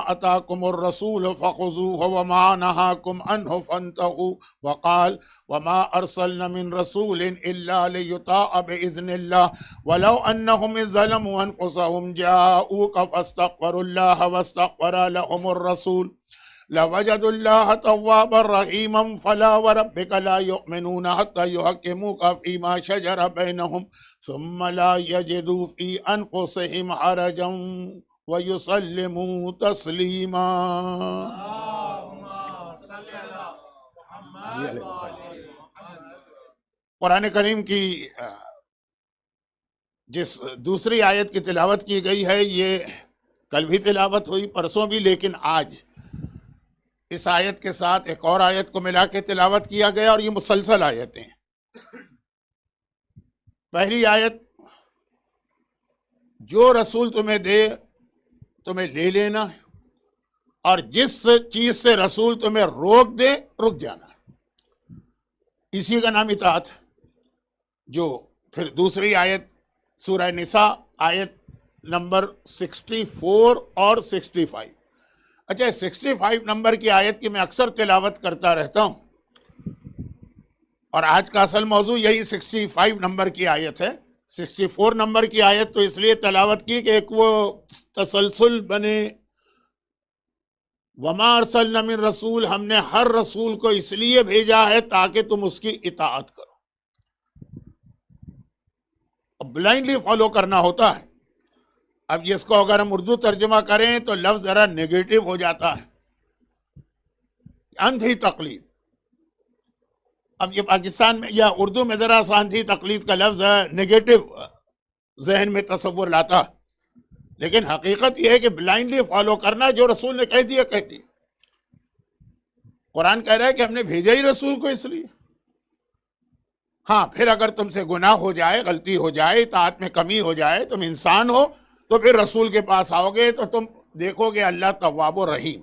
آتاکم الرسول فخذوہ وما نہاکم عنہ فانتہوا وقال وما ارسلنا من رسول الا لیطاع بإذن اللہ ولو انہم اذ ظلموا انفسہم جاؤوک فاستغفروا اللہ واستغفر لهم الرسول لوجدوا اللہ توابا رحیما فلا وربک لا یؤمنون حتی یحکموک فیما شجر بینہم ثم لا یجدوا فی انفسہم حرجا وَيُسَلِّمُوا تَسْلِيمًا. قرآن کریم کی جس دوسری آیت کی تلاوت کی گئی ہے یہ کل بھی تلاوت ہوئی، پرسوں بھی، لیکن آج اس آیت کے ساتھ ایک اور آیت کو ملا کے تلاوت کیا گیا، اور یہ مسلسل آیتیں ہیں۔ پہلی آیت، جو رسول تمہیں دے تمہیں لے لینا ہے، اور جس چیز سے رسول تمہیں روک دے رک جانا ہے، اسی کا نام اطاعت ہے۔ جو پھر دوسری آیت سورہ نساء آیت نمبر 64 اور 65، اچھا 65 نمبر کی آیت کی میں اکثر تلاوت کرتا رہتا ہوں، اور آج کا اصل موضوع یہی 65 نمبر کی آیت ہے۔ 64 نمبر کی آیت تو اس لیے تلاوت کی کہ ایک وہ تسلسل بنے، وما ارسلنا من رسول، ہم نے ہر رسول کو اس لیے بھیجا ہے تاکہ تم اس کی اطاعت کرو۔ اب بلائنڈلی فالو کرنا ہوتا ہے۔ اب اس کو اگر ہم اردو ترجمہ کریں تو لفظ ذرا نیگیٹو ہو جاتا ہے، اندھی تقلید۔ اب یہ پاکستان میں یا اردو میں ذرا سا اندھی تقلید کا لفظ نیگیٹو ذہن میں تصور لاتا، لیکن حقیقت یہ ہے کہ بلائنڈلی فالو کرنا، جو رسول نے کہہ دیا کہہ دیا۔ قرآن کہہ رہا ہے کہ ہم نے بھیجا ہی رسول کو اس لیے۔ ہاں پھر اگر تم سے گناہ ہو جائے، غلطی ہو جائے، اطاعت میں کمی ہو جائے، تم انسان ہو، تو پھر رسول کے پاس آؤ گے تو تم دیکھو گے اللہ تواب و رحیم۔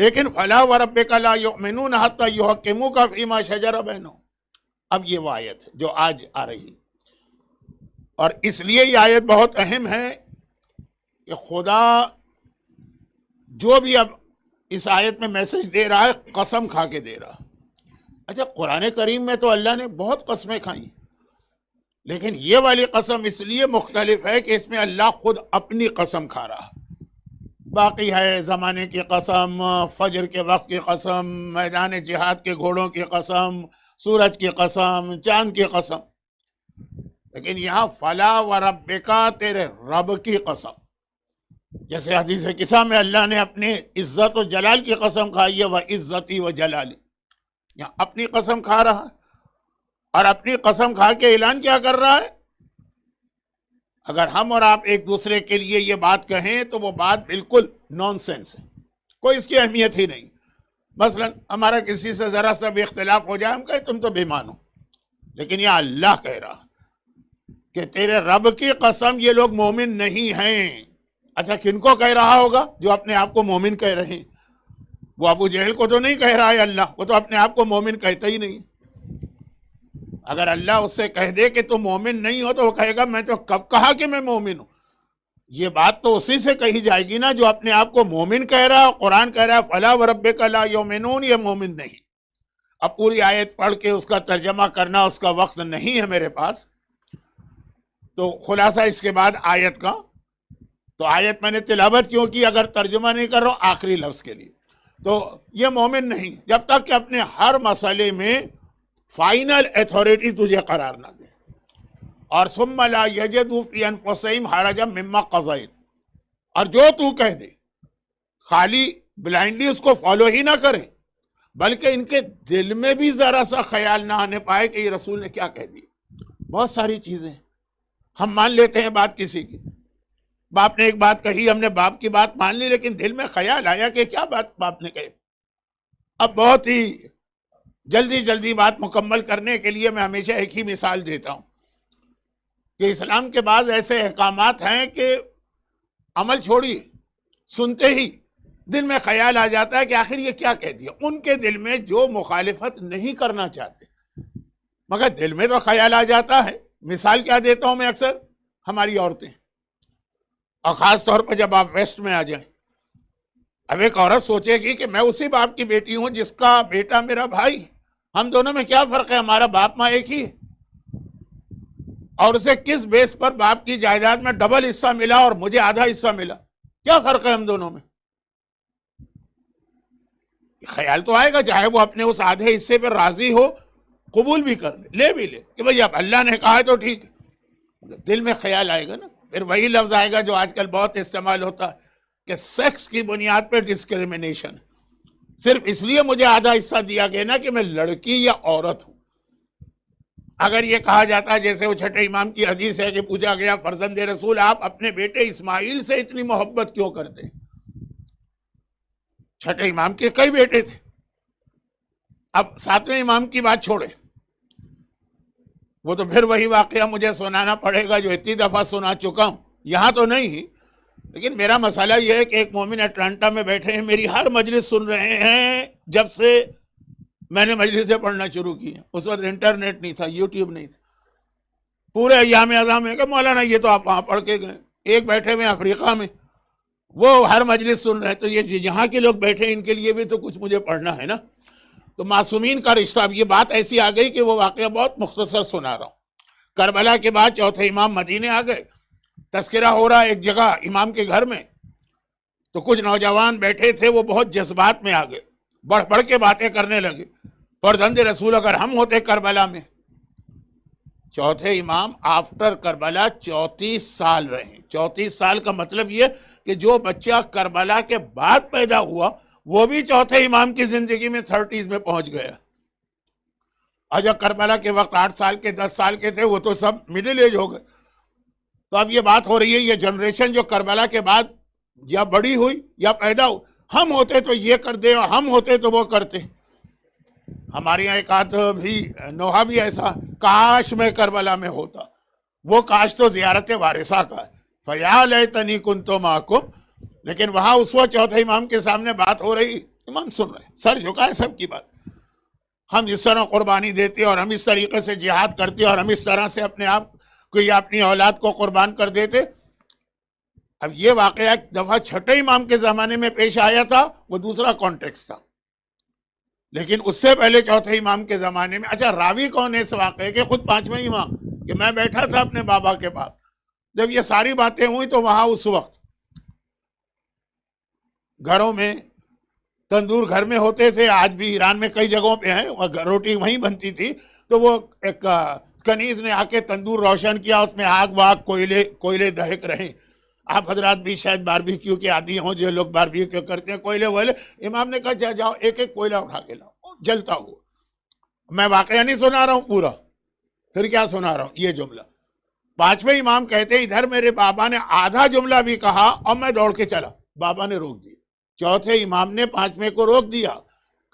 لیکن فلا وربک لا یؤمنون حتی یحکموک فیما شجر بینہم، اب یہ وہ آیت ہے جو آج آ رہی ہے، اور اس لیے یہ آیت بہت اہم ہے کہ خدا جو بھی اب اس آیت میں میسج دے رہا ہے قسم کھا کے دے رہا۔ اچھا قرآن کریم میں تو اللہ نے بہت قسمیں کھائیں، لیکن یہ والی قسم اس لیے مختلف ہے کہ اس میں اللہ خود اپنی قسم کھا رہا۔ باقی ہے زمانے کی قسم، فجر کے وقت کی قسم، میدان جہاد کے گھوڑوں کی قسم، سورج کی قسم، چاند کی قسم، لیکن یہاں فلا وربکا، تیرے رب کی قسم۔ جیسے حدیث قصہ میں اللہ نے اپنے عزت و جلال کی قسم کھائی ہے، وَعِزَّتِي وَجَلَالِي، یہاں اپنی قسم کھا رہا ہے، اور اپنی قسم کھا کے اعلان کیا کر رہا ہے؟ اگر ہم اور آپ ایک دوسرے کے لیے یہ بات کہیں تو وہ بات بالکل نان سینس ہے، کوئی اس کی اہمیت ہی نہیں۔ مثلا ہمارا کسی سے ذرا سا بھی اختلاف ہو جائے، ہم کہیں تم تو بے مان ہو، لیکن یہ اللہ کہہ رہا کہ تیرے رب کی قسم یہ لوگ مومن نہیں ہیں۔ اچھا کن کو کہہ رہا ہوگا؟ جو اپنے آپ کو مومن کہہ رہے ہیں۔ وہ ابو جہل کو تو نہیں کہہ رہا ہے اللہ، وہ تو اپنے آپ کو مومن کہتا ہی نہیں۔ اگر اللہ اس سے کہہ دے کہ تم مومن نہیں ہو تو وہ کہے گا میں تو کب کہا کہ میں مومن ہوں۔ یہ بات تو اسی سے کہی جائے گی نا جو اپنے آپ کو مومن کہہ رہا ہے۔ قرآن کہہ رہا ہے فلا وربک لا یؤمنون، یہ مومن نہیں۔ اب پوری آیت پڑھ کے اس کا ترجمہ کرنا اس کا وقت نہیں ہے میرے پاس، تو خلاصہ اس کے بعد آیت کا، تو آیت میں نے تلاوت کیوں کی اگر ترجمہ نہیں کر رہا ہوں آخری لفظ کے لیے؟ تو یہ مومن نہیں جب تک کہ اپنے ہر مسئلے میں فائنل ایتھارٹی تجھے قرار نہ دے، اور ثم لا یجدوا فی انفسہم حرجا مما قضیت، اور جو تو کہہ دے خالی بلائنڈلی اس کو فالو ہی نہ کریں، بلکہ ان کے دل میں بھی ذرا سا خیال نہ آنے پائے کہ یہ رسول نے کیا کہہ دیا۔ بہت ساری چیزیں ہم مان لیتے ہیں بات کسی کی، باپ نے ایک بات کہی، ہم نے باپ کی بات مان لی، لیکن دل میں خیال آیا کہ کیا بات باپ نے کہی۔ اب بہت ہی جلدی بات مکمل کرنے کے لیے میں ہمیشہ ایک ہی مثال دیتا ہوں کہ اسلام کے بعض ایسے احکامات ہیں کہ عمل چھوڑیے، سنتے ہی دل میں خیال آ جاتا ہے کہ آخر یہ کیا کہہ دیا۔ ان کے دل میں جو مخالفت نہیں کرنا چاہتے مگر دل میں تو خیال آ جاتا ہے۔ مثال کیا دیتا ہوں میں اکثر، ہماری عورتیں، اور خاص طور پر جب آپ ویسٹ میں آ جائیں اب ایک عورت سوچے گی کہ میں اسی باپ کی بیٹی ہوں جس کا بیٹا میرا بھائی، ہم دونوں میں کیا فرق ہے، ہمارا باپ ماں ایک ہی ہے، اور اسے کس بیس پر باپ کی جائیداد میں ڈبل حصہ ملا اور مجھے آدھا حصہ ملا، کیا فرق ہے ہم دونوں میں؟ خیال تو آئے گا، چاہے وہ اپنے اس آدھے حصے پر راضی ہو، قبول بھی کر لے بھی لے کہ بھئی اب اللہ نے کہا ہے تو ٹھیک ہے، دل میں خیال آئے گا نا۔ پھر وہی لفظ آئے گا جو آج کل بہت استعمال ہوتا ہے کہ سیکس کی بنیاد پہ ڈسکریمنیشن، صرف اس لیے مجھے آدھا حصہ دیا گیا نا کہ میں لڑکی یا عورت ہوں۔ اگر یہ کہا جاتا ہے جیسے وہ چھٹے امام کی حدیث ہے کہ پوچھا گیا فرزند رسول آپ اپنے بیٹے اسماعیل سے اتنی محبت کیوں کرتے ہیں؟ چھٹے امام کے کئی بیٹے تھے، اب ساتویں امام کی بات چھوڑے، وہ تو پھر وہی واقعہ مجھے سنانا پڑے گا جو اتنی دفعہ سنا چکا ہوں، یہاں تو نہیں، لیکن میرا مسئلہ یہ ہے کہ ایک مومن اٹلانٹا میں بیٹھے ہیں، میری ہر مجلس سن رہے ہیں جب سے میں نے مجلسیں پڑھنا شروع کی ہیں، اس وقت انٹرنیٹ نہیں تھا، یوٹیوب نہیں تھا، پورے ایام اعظام ہے کہ مولانا یہ تو آپ وہاں پڑھ کے گئے، ایک بیٹھے ہوئے افریقہ میں، وہ ہر مجلس سن رہے ہیں، تو یہ یہاں کے لوگ بیٹھے ان کے لیے بھی تو کچھ مجھے پڑھنا ہے نا۔ تو معصومین کا رشتہ، اب یہ بات ایسی آ گئی کہ وہ واقعہ بہت مختصر سنا رہا ہوں۔ کربلا کے بعد چوتھے امام مدینے آ گئے، تذکرہ ہو رہا ایک جگہ امام کے گھر میں، تو کچھ نوجوان بیٹھے تھے، وہ بہت جذبات میں آ گئے، بڑھ بڑھ کے باتیں کرنے لگے، فرزند رسول اگر ہم ہوتے کربلا میں۔ چوتھے امام آفٹر کربلا 34 سال رہے، 34 سال کا مطلب یہ کہ جو بچہ کربلا کے بعد پیدا ہوا وہ بھی چوتھے امام کی زندگی میں 30s میں پہنچ گیا، اور جب کربلا کے وقت 8 سال کے 10 سال کے تھے وہ تو سب مڈل ایج ہو گئے۔ تو اب یہ بات ہو رہی ہے یہ جنریشن جو کربلا کے بعد یا بڑی ہوئی یا پیدا ہوئی، ہم ہوتے تو یہ کر دے اور ہم ہوتے تو وہ کرتے۔ ہمارے یہاں ایک آدھ بھی نوحہ بھی ایسا، کاش میں کربلا میں ہوتا، وہ کاش تو زیارت وارثہ کا ہے، فَيَا لَيْتَنِي كُنْتُ مَعَكُمْ، لیکن وہاں اس وقت چوتھے امام کے سامنے بات ہو رہی، امام سن رہے، سر جھکا ہے سب کی بات، ہم اس طرح قربانی دیتے اور ہم اس طریقے سے جہاد کرتے اور ہم اس طرح سے اپنے آپ کو یا اپنی اولاد کو قربان کر دیتے۔ اب یہ واقعہ ایک دفعہ چھٹے امام کے زمانے میں پیش آیا تھا، وہ دوسرا کانٹیکس تھا، لیکن اس سے پہلے چوتھے امام کے زمانے میں، اچھا راوی کون ہے اس واقعے کے؟ خود پانچویں امام، کہ میں بیٹھا تھا اپنے بابا کے پاس جب یہ ساری باتیں ہوئی، تو وہاں اس وقت گھروں میں تندور گھر میں ہوتے تھے، آج بھی ایران میں کئی جگہوں پہ ہیں، روٹی وہیں بنتی تھی، تو وہ ایک کنیز نے آ کے تندور روشن کیا، اس میں آگ واگ کوئلے دہک رہے۔ آپ حضرات بھی شاید باربیکیو کے عادی ہوں، جو لوگ باربیکیو کرتے ہیں، کوئلے وائلے، امام نے کہا جاؤ ایک ایک کوئلہ اٹھا کے لاؤ، جلتا ہوا۔ میں واقعہ نہیں سنا رہا ہوں پورا، پھر کیا سنا رہا ہوں، یہ جملہ پانچویں امام کہتے ہیں ادھر میرے بابا نے آدھا جملہ بھی کہا اور میں دوڑ کے چلا، بابا نے روک دیا، چوتھے امام نے پانچویں کو روک دیا،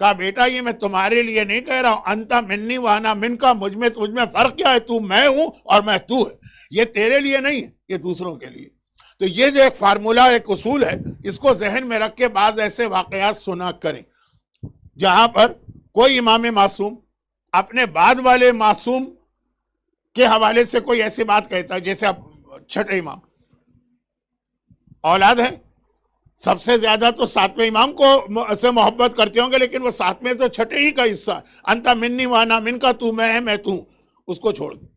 کہا بیٹا یہ میں تمہارے لیے نہیں کہہ رہا ہوں، انتا منی وانا من کا، مجھ میں تجھ میں فرق کیا ہے، تو میں ہوں اور میں تو ہے، یہ تیرے لیے نہیں ہے، یہ دوسروں کے لیے۔ تو یہ جو ایک فارمولہ، ایک اصول ہے، اس کو ذہن میں رکھ کے بعض ایسے واقعات سنا کریں جہاں پر کوئی امام معصوم اپنے بعد والے معصوم کے حوالے سے کوئی ایسی بات کہتا ہے، جیسے اب چھٹے امام اولاد ہے، سب سے زیادہ تو ساتویں امام کو سے محبت کرتے ہوں گے، لیکن وہ ساتویں تو چھٹے ہی کا حصہ ہے، انتا منی وانا من کا، تو میں ہے میں تو، اس کو چھوڑ دیں۔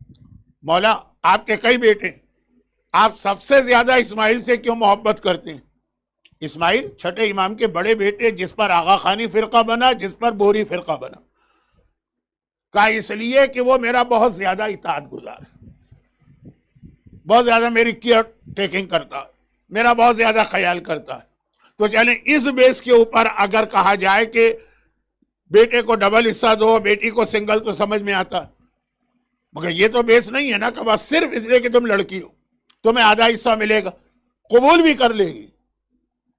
مولا آپ کے کئی بیٹے ہیں، آپ سب سے زیادہ اسماعیل سے کیوں محبت کرتے ہیں؟ اسماعیل چھٹے امام کے بڑے بیٹے، جس پر آغا خانی فرقہ بنا، جس پر بوری فرقہ بنا، کہا اس لیے کہ وہ میرا بہت زیادہ اطاعت گزار ہے، بہت زیادہ میری کیئر ٹیکنگ کرتا ہے، میرا بہت زیادہ خیال کرتا ہے۔ تو چلیں اس بیس کے اوپر اگر کہا جائے کہ بیٹے کو ڈبل حصہ دو، بیٹی کو سنگل، تو سمجھ میں آتا ہے، مگر یہ تو بیس نہیں ہے نا کہ بس صرف اس لیے کہ تم لڑکی ہو تمہیں آدھا حصہ ملے گا، قبول بھی کر لے گی۔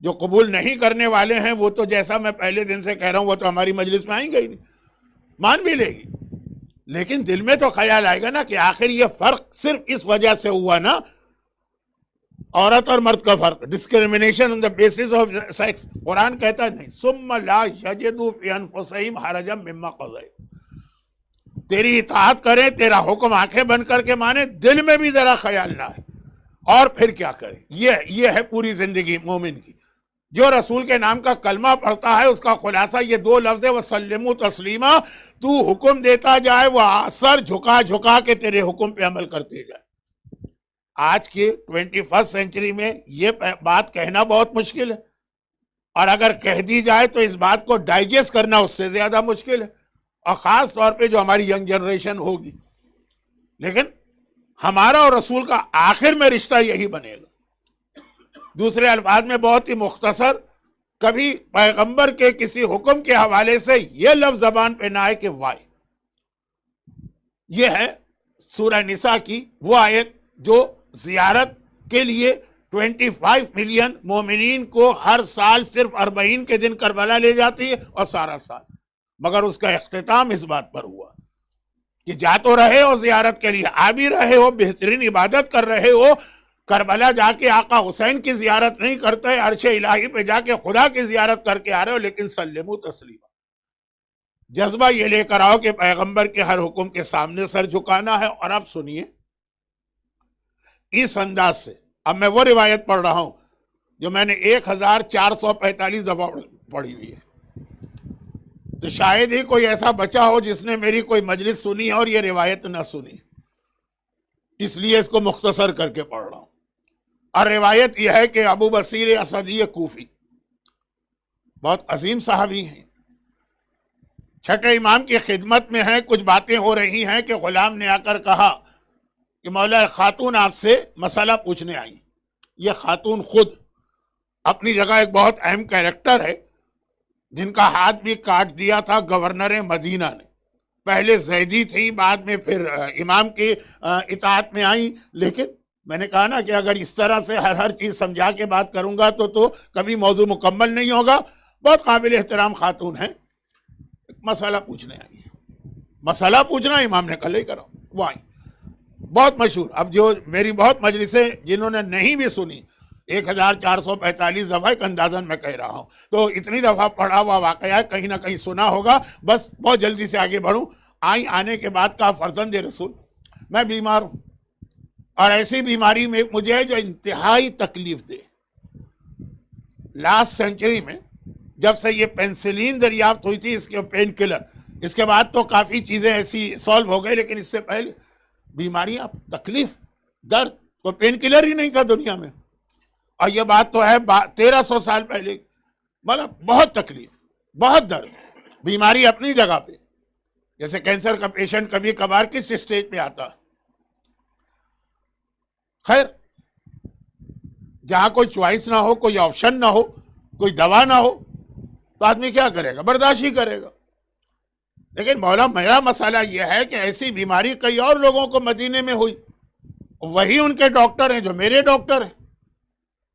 جو قبول نہیں کرنے والے ہیں وہ تو جیسا میں پہلے دن سے کہہ رہا ہوں، وہ تو ہماری مجلس میں آئیں گے ہی نہیں، مان بھی لے گی، لیکن دل میں تو خیال آئے گا نا کہ آخر یہ فرق صرف اس وجہ سے ہوا نا، عورت اور مرد کا فرق، discrimination on the basis of sex. قرآن کہتا ہے نہیں، ثم لا یجدوا فی انفسہم حرجا مما قضیت، تیری اطاعت کریں، تیرا حکم آنکھیں بند کر کے مانے، دل میں بھی ذرا خیال نہ ہے، اور پھر کیا کرے۔ یہ ہے پوری زندگی مومن کی، جو رسول کے نام کا کلمہ پڑھتا ہے اس کا خلاصہ یہ دو لفظ ہے، وسلموا تسلیما، تو حکم دیتا جائے وہ سر جھکا جھکا کے تیرے حکم پہ عمل کرتے جائے۔ آج کی 21 سینچری میں یہ بات کہنا بہت مشکل ہے، اور اگر کہہ دی جائے تو اس بات کو ڈائجسٹ کرنا اس سے زیادہ مشکل ہے، اور خاص طور پہ جو ہماری ینگ جنریشن ہوگی۔ لیکن ہمارا اور رسول کا آخر میں رشتہ یہی بنے گا۔ دوسرے الفاظ میں بہت ہی مختصر، کبھی پیغمبر کے کسی حکم کے حوالے سے یہ لفظ زبان پہ نہ آئے کہ وائی۔ یہ ہے سورہ نساء کی وہ آیت جو زیارت کے لیے 25 ملین مومنین کو ہر سال صرف 40 کے دن کربلا لے جاتی ہے، اور سارا سال، مگر اس کا اختتام اس بات پر ہوا کہ جا تو رہے ہو زیارت کے لیے، آ بھی رہے ہو، بہترین عبادت کر رہے ہو، کربلا جا کے آقا حسین کی زیارت نہیں کرتے، عرش الہی پہ جا کے خدا کی زیارت کر کے آ رہے ہو، لیکن سلموا تسلیما، جذبہ یہ لے کر آؤ کہ پیغمبر کے ہر حکم کے سامنے سر جھکانا ہے۔ اور اب سنیے اس انداز سے، اب میں وہ روایت پڑھ رہا ہوں جو میں نے 1445 دفعہ پڑھی ہوئی ہے، تو شاید ہی کوئی ایسا بچہ ہو جس نے میری کوئی مجلس سنی اور یہ روایت نہ سنی، اس لیے اس کو مختصر کر کے پڑھ رہا ہوں۔ اور روایت یہ ہے کہ ابو بصیر اسدی کوفی بہت عظیم صحابی ہیں، چھٹے امام کی خدمت میں ہیں، کچھ باتیں ہو رہی ہیں کہ غلام نے آ کر کہا کہ مولا خاتون آپ سے مسئلہ پوچھنے آئی۔ یہ خاتون خود اپنی جگہ ایک بہت اہم کیریکٹر ہے، جن کا ہاتھ بھی کاٹ دیا تھا گورنر مدینہ نے، پہلے زیدی تھی، بعد میں پھر امام کی اطاعت میں آئیں۔ لیکن میں نے کہا نا کہ اگر اس طرح سے ہر چیز سمجھا کے بات کروں گا تو کبھی موضوع مکمل نہیں ہوگا۔ بہت قابل احترام خاتون ہیں، مسئلہ پوچھنے آئی، مسئلہ پوچھنا امام نے کل ہی کرا، وہ آئی، بہت مشہور۔ اب جو میری بہت مجلسیں جنہوں نے نہیں بھی سنی، 1445 دفعہ ایک اندازن میں کہہ رہا ہوں، تو اتنی دفعہ پڑھا ہوا واقعہ ہے، کہیں نہ کہیں سنا ہوگا۔ بس بہت جلدی سے آگے بڑھوں۔ آنے کے بعد کہا فرزند رسول میں بیمار ہوں، اور ایسی بیماری میں مجھے جو انتہائی تکلیف دے۔ لاسٹ سینچری میں جب سے یہ پینسلین دریافت ہوئی تھی، اس کے پین کلر، اس کے بعد تو کافی چیزیں ایسی سالو ہو گئی، لیکن اس سے پہلے بیماریاں، تکلیف، درد، کوئی پین کلر ہی نہیں تھا دنیا میں۔ اور یہ بات تو ہے 1300 سال پہلے، مطلب بہت تکلیف، بہت درد، بیماری اپنی جگہ پہ، جیسے کینسر کا پیشنٹ کبھی کبھار کس سٹیج پہ آتا۔ خیر، جہاں کوئی چوائس نہ ہو، کوئی آپشن نہ ہو، کوئی دوا نہ ہو، تو آدمی کیا کرے گا؟ برداشت ہی کرے گا۔ لیکن مولا میرا مسئلہ یہ ہے کہ ایسی بیماری کئی اور لوگوں کو مدینے میں ہوئی، وہی ان کے ڈاکٹر ہیں جو میرے ڈاکٹر ہیں،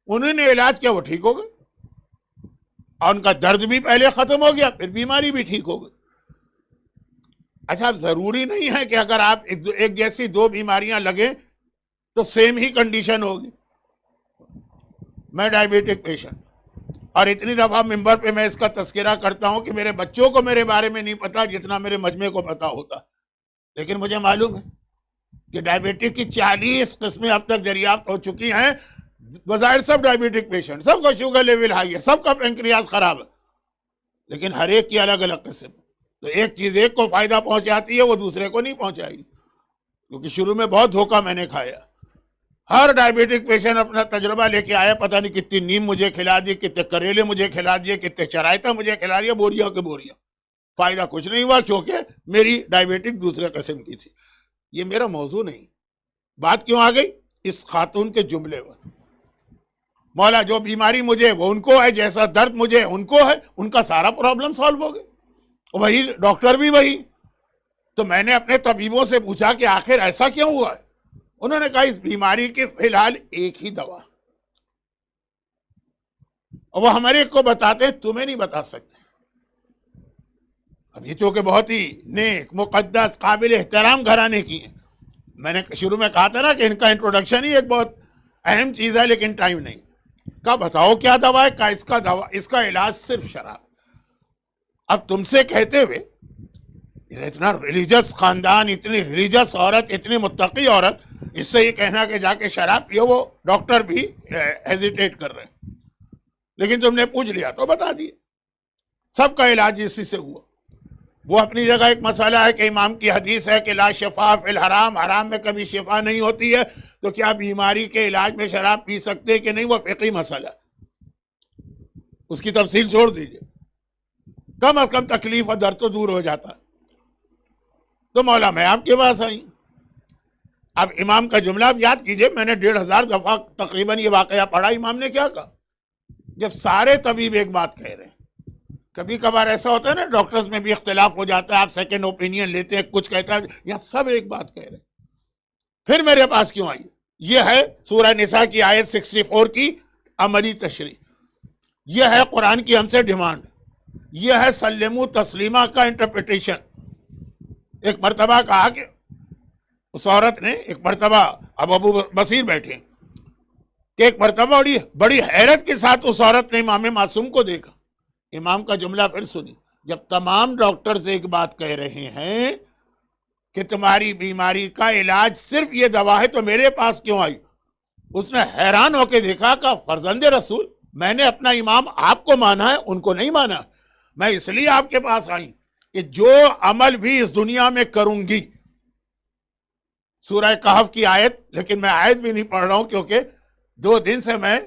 انہوں نے علاج کیا، وہ ٹھیک ہو گئے، اور ان کا درد بھی پہلے ختم ہو گیا، پھر بیماری بھی ٹھیک ہو گئی۔ اچھا، ضروری نہیں ہے کہ اگر آپ ایک جیسی دو بیماریاں لگیں تو سیم ہی کنڈیشن ہوگی۔ میں ڈائبیٹک پیشنٹ، اور اتنی دفعہ ممبر پہ میں اس کا تذکرہ کرتا ہوں کہ میرے بچوں کو میرے بارے میں نہیں پتا جتنا میرے مجمع کو پتا ہوتا، لیکن مجھے معلوم ہے کہ ڈائبیٹک کی 40 قسمیں اب تک دریافت ہو چکی ہیں۔ بظاہر سب ڈائبیٹک پیشنٹ، سب کا شوگر لیول ہائی ہے، سب کا پینکریاس خراب ہے، لیکن ہر ایک کی الگ الگ قسم۔ تو ایک چیز ایک کو فائدہ پہنچاتی ہے، وہ دوسرے کو نہیں پہنچائے گی، کیونکہ شروع میں بہت دھوکہ میں نے کھایا۔ ہر ڈائبیٹک پیشنٹ اپنا تجربہ لے کے آیا، پتہ نہیں کتنی نیم مجھے کھلا دی، کتنے کریلے مجھے کھلا دیے، کتنے چرائتا مجھے کھلا دیا، بوریاں کے بوریاں، فائدہ کچھ نہیں ہوا، کیونکہ میری ڈائبیٹک دوسرے قسم کی تھی۔ یہ میرا موضوع نہیں، بات کیوں آ گئی؟ اس خاتون کے جملے پر۔ مولا جو بیماری مجھے وہ ان کو ہے، جیسا درد مجھے ان کو ہے، ان کا سارا پرابلم سالو ہو گیا، وہی ڈاکٹر بھی وہی۔ تو میں نے اپنے طبیبوں سے پوچھا کہ آخر ایسا کیوں ہوا ہے؟ انہوں نے کہا اس بیماری کی فی الحال ایک ہی دوا، اور وہ ہمارے کو بتاتے ہیں، تمہیں نہیں بتا سکتے۔ اب یہ چونکہ بہت ہی نیک، مقدس، قابل احترام گھرانے کی ہیں، میں نے شروع میں کہا تھا نا کہ ان کا انٹروڈکشن ہی ایک بہت اہم چیز ہے، لیکن ٹائم نہیں۔ کہا بتاؤ کیا دوا ہے؟ کہا اس کا علاج صرف شراب۔ اب تم سے کہتے ہوئے، اتنا ریلیجس خاندان، اتنی ریلیجس عورت، اتنی متقی عورت، اس سے یہ کہنا کہ جا کے شراب پیو، وہ ڈاکٹر بھی ہیزیٹیٹ کر رہے ہیں۔ لیکن تم نے پوچھ لیا تو بتا دیے. سب کا علاج اسی سے ہوا. وہ اپنی جگہ ایک مسئلہ ہے کہ امام کی حدیث ہے کہ لا شفا فی الحرام، حرام میں کبھی شفا نہیں ہوتی ہے، تو کیا بیماری کے علاج میں شراب پی سکتے کہ نہیں، وہ فقہی مسئلہ ہے، اس کی تفصیل چھوڑ دیجئے. کم از کم تکلیف اور درد تو دور ہو جاتا. تو مولا میں آپ کے پاس آئی. اب امام کا جملہ آپ یاد کیجئے، میں نے 1500 دفعہ تقریباً یہ واقعہ پڑھا. امام نے کیا کہا؟ جب سارے طبیب ایک بات کہہ رہے ہیں، کبھی کبھار ایسا ہوتا ہے نا ڈاکٹرز میں بھی اختلاف ہو جاتا ہے، آپ سیکنڈ اوپینین لیتے ہیں، کچھ کہتا ہے، یہاں سب ایک بات کہہ رہے ہیں. پھر میرے پاس کیوں آئی؟ یہ ہے سورہ نساء کی آیت 64 کی عملی تشریح. یہ ہے قرآن کی ہم سے ڈیمانڈ. یہ ہے سلموا تسلیما کا انٹرپریٹیشن. ایک مرتبہ کہا کہ اس عورت نے ایک مرتبہ، اب ابو بصیر بیٹھے کہ ایک مرتبہ بڑی حیرت کے ساتھ اس عورت نے امام معصوم کو دیکھا. امام کا جملہ پھر سنی. جب تمام ڈاکٹرز ایک بات کہہ رہے ہیں کہ تمہاری بیماری کا علاج صرف یہ دوا ہے تو میرے پاس کیوں آئی؟ اس نے حیران ہو کے دیکھا کہ فرزند رسول، میں نے اپنا امام آپ کو مانا ہے، ان کو نہیں مانا. میں اس لیے آپ کے پاس آئی کہ جو عمل بھی اس دنیا میں کروں گی، سورہ کہف کی آیت، لیکن میں آیت بھی نہیں پڑھ رہا ہوں کیونکہ 2 دن سے میں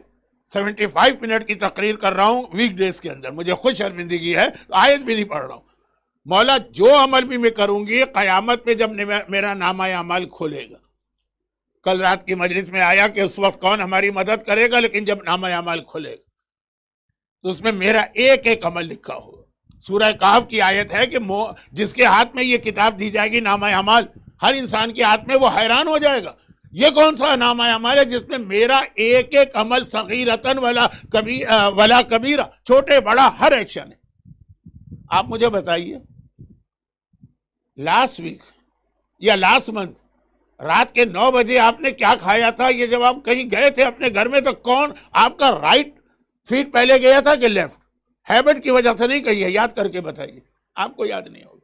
75 منٹ کی تقریر کر رہا ہوں ویک ڈیز کے اندر، مجھے خود شرمندگی ہے، آیت بھی نہیں پڑھ رہا ہوں. مولا جو عمل بھی میں کروں گی قیامت پہ جب میرا نامہ اعمال کھولے گا، کل رات کی مجلس میں آیا کہ اس وقت کون ہماری مدد کرے گا، لیکن جب نامہ اعمال کھولے گا تو اس میں میرا ایک ایک عمل لکھا ہوگا. سورہ کہف کی آیت ہے کہ جس کے ہاتھ میں یہ کتاب دی جائے گی نامہ اعمال، ہر انسان کے ہاتھ میں، وہ حیران ہو جائے گا یہ کون سا نامہ اعمال ہے جس میں میرا ایک ایک عمل صغیرتن ولا کبیرہ، چھوٹے بڑا ہر ایکشن ہے. آپ مجھے بتائیے لاسٹ ویک یا لاسٹ منتھ رات کے 9 بجے آپ نے کیا کھایا تھا؟ یہ جب آپ کہیں گئے تھے اپنے گھر میں تو کون آپ کا رائٹ فیٹ پہلے گیا تھا کہ لیفٹ؟ ہیبٹ کی وجہ سے نہیں کہیے، یاد کر کے بتائیے، آپ کو یاد نہیں ہوگا.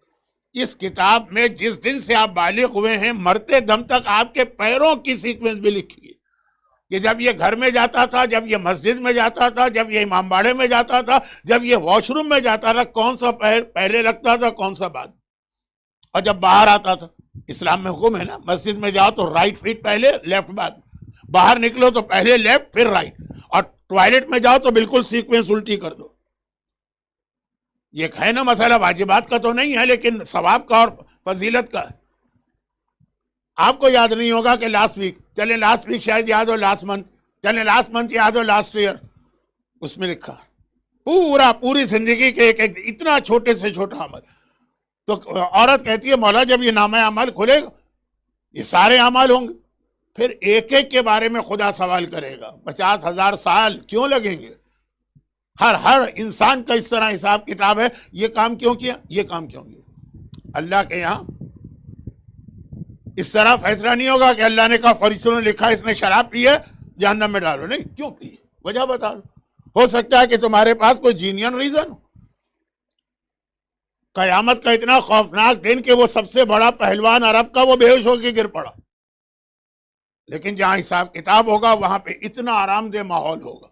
اس کتاب میں جس دن سے آپ بالغ ہوئے ہیں مرتے دم تک آپ کے پیروں کی سیکوینس بھی لکھی ہے کہ جب یہ گھر میں جاتا تھا، جب یہ مسجد میں جاتا تھا، جب یہ امام باڑے میں جاتا تھا، جب یہ واش روم میں جاتا تھا، کون سا پیر پہلے لگتا تھا، کون سا بعد. اور جب باہر آتا تھا، اسلام میں حکم ہے نا، مسجد میں جاؤ تو رائٹ فیٹ پہلے لیفٹ بعد، باہر نکلو تو پہلے لیفٹ پھر رائٹ، اور ٹوائلٹ میں جاؤ تو بالکل سیکوینس الٹی کر دو. یہ ہے نا مسئلہ، واجبات کا تو نہیں ہے لیکن ثواب کا اور فضیلت کا ہے. آپ کو یاد نہیں ہوگا کہ لاسٹ ویک، چلیں لاسٹ ویک شاید یاد ہو، لاسٹ منتھ چلیں لاسٹ منتھ یاد ہو، لاسٹ ایئر اس میں لکھا پوری زندگی کے ایک اتنا چھوٹے سے چھوٹا عمل. تو عورت کہتی ہے مولا جب یہ نامہ اعمال کھلے گا یہ سارے اعمال ہوں گے، پھر ایک ایک کے بارے میں خدا سوال کرے گا. 50,000 سال کیوں لگیں گے؟ ہر انسان کا اس طرح حساب کتاب ہے. یہ کام کیوں کیا، یہ کام کیوں کیا؟ اللہ کے یہاں اس طرح فیصلہ نہیں ہوگا کہ اللہ نے کہا فرشتوں نے لکھا اس نے شراب پی ہے جہنم میں ڈالو. نہیں، کیوں پی؟ وجہ بتا دو. ہو سکتا ہے کہ تمہارے پاس کوئی جینین ریزن ہو. قیامت کا اتنا خوفناک دن کہ وہ سب سے بڑا پہلوان عرب کا وہ بے ہوش ہو کے گر پڑا، لیکن جہاں حساب کتاب ہوگا وہاں پہ اتنا آرام دہ ماحول ہوگا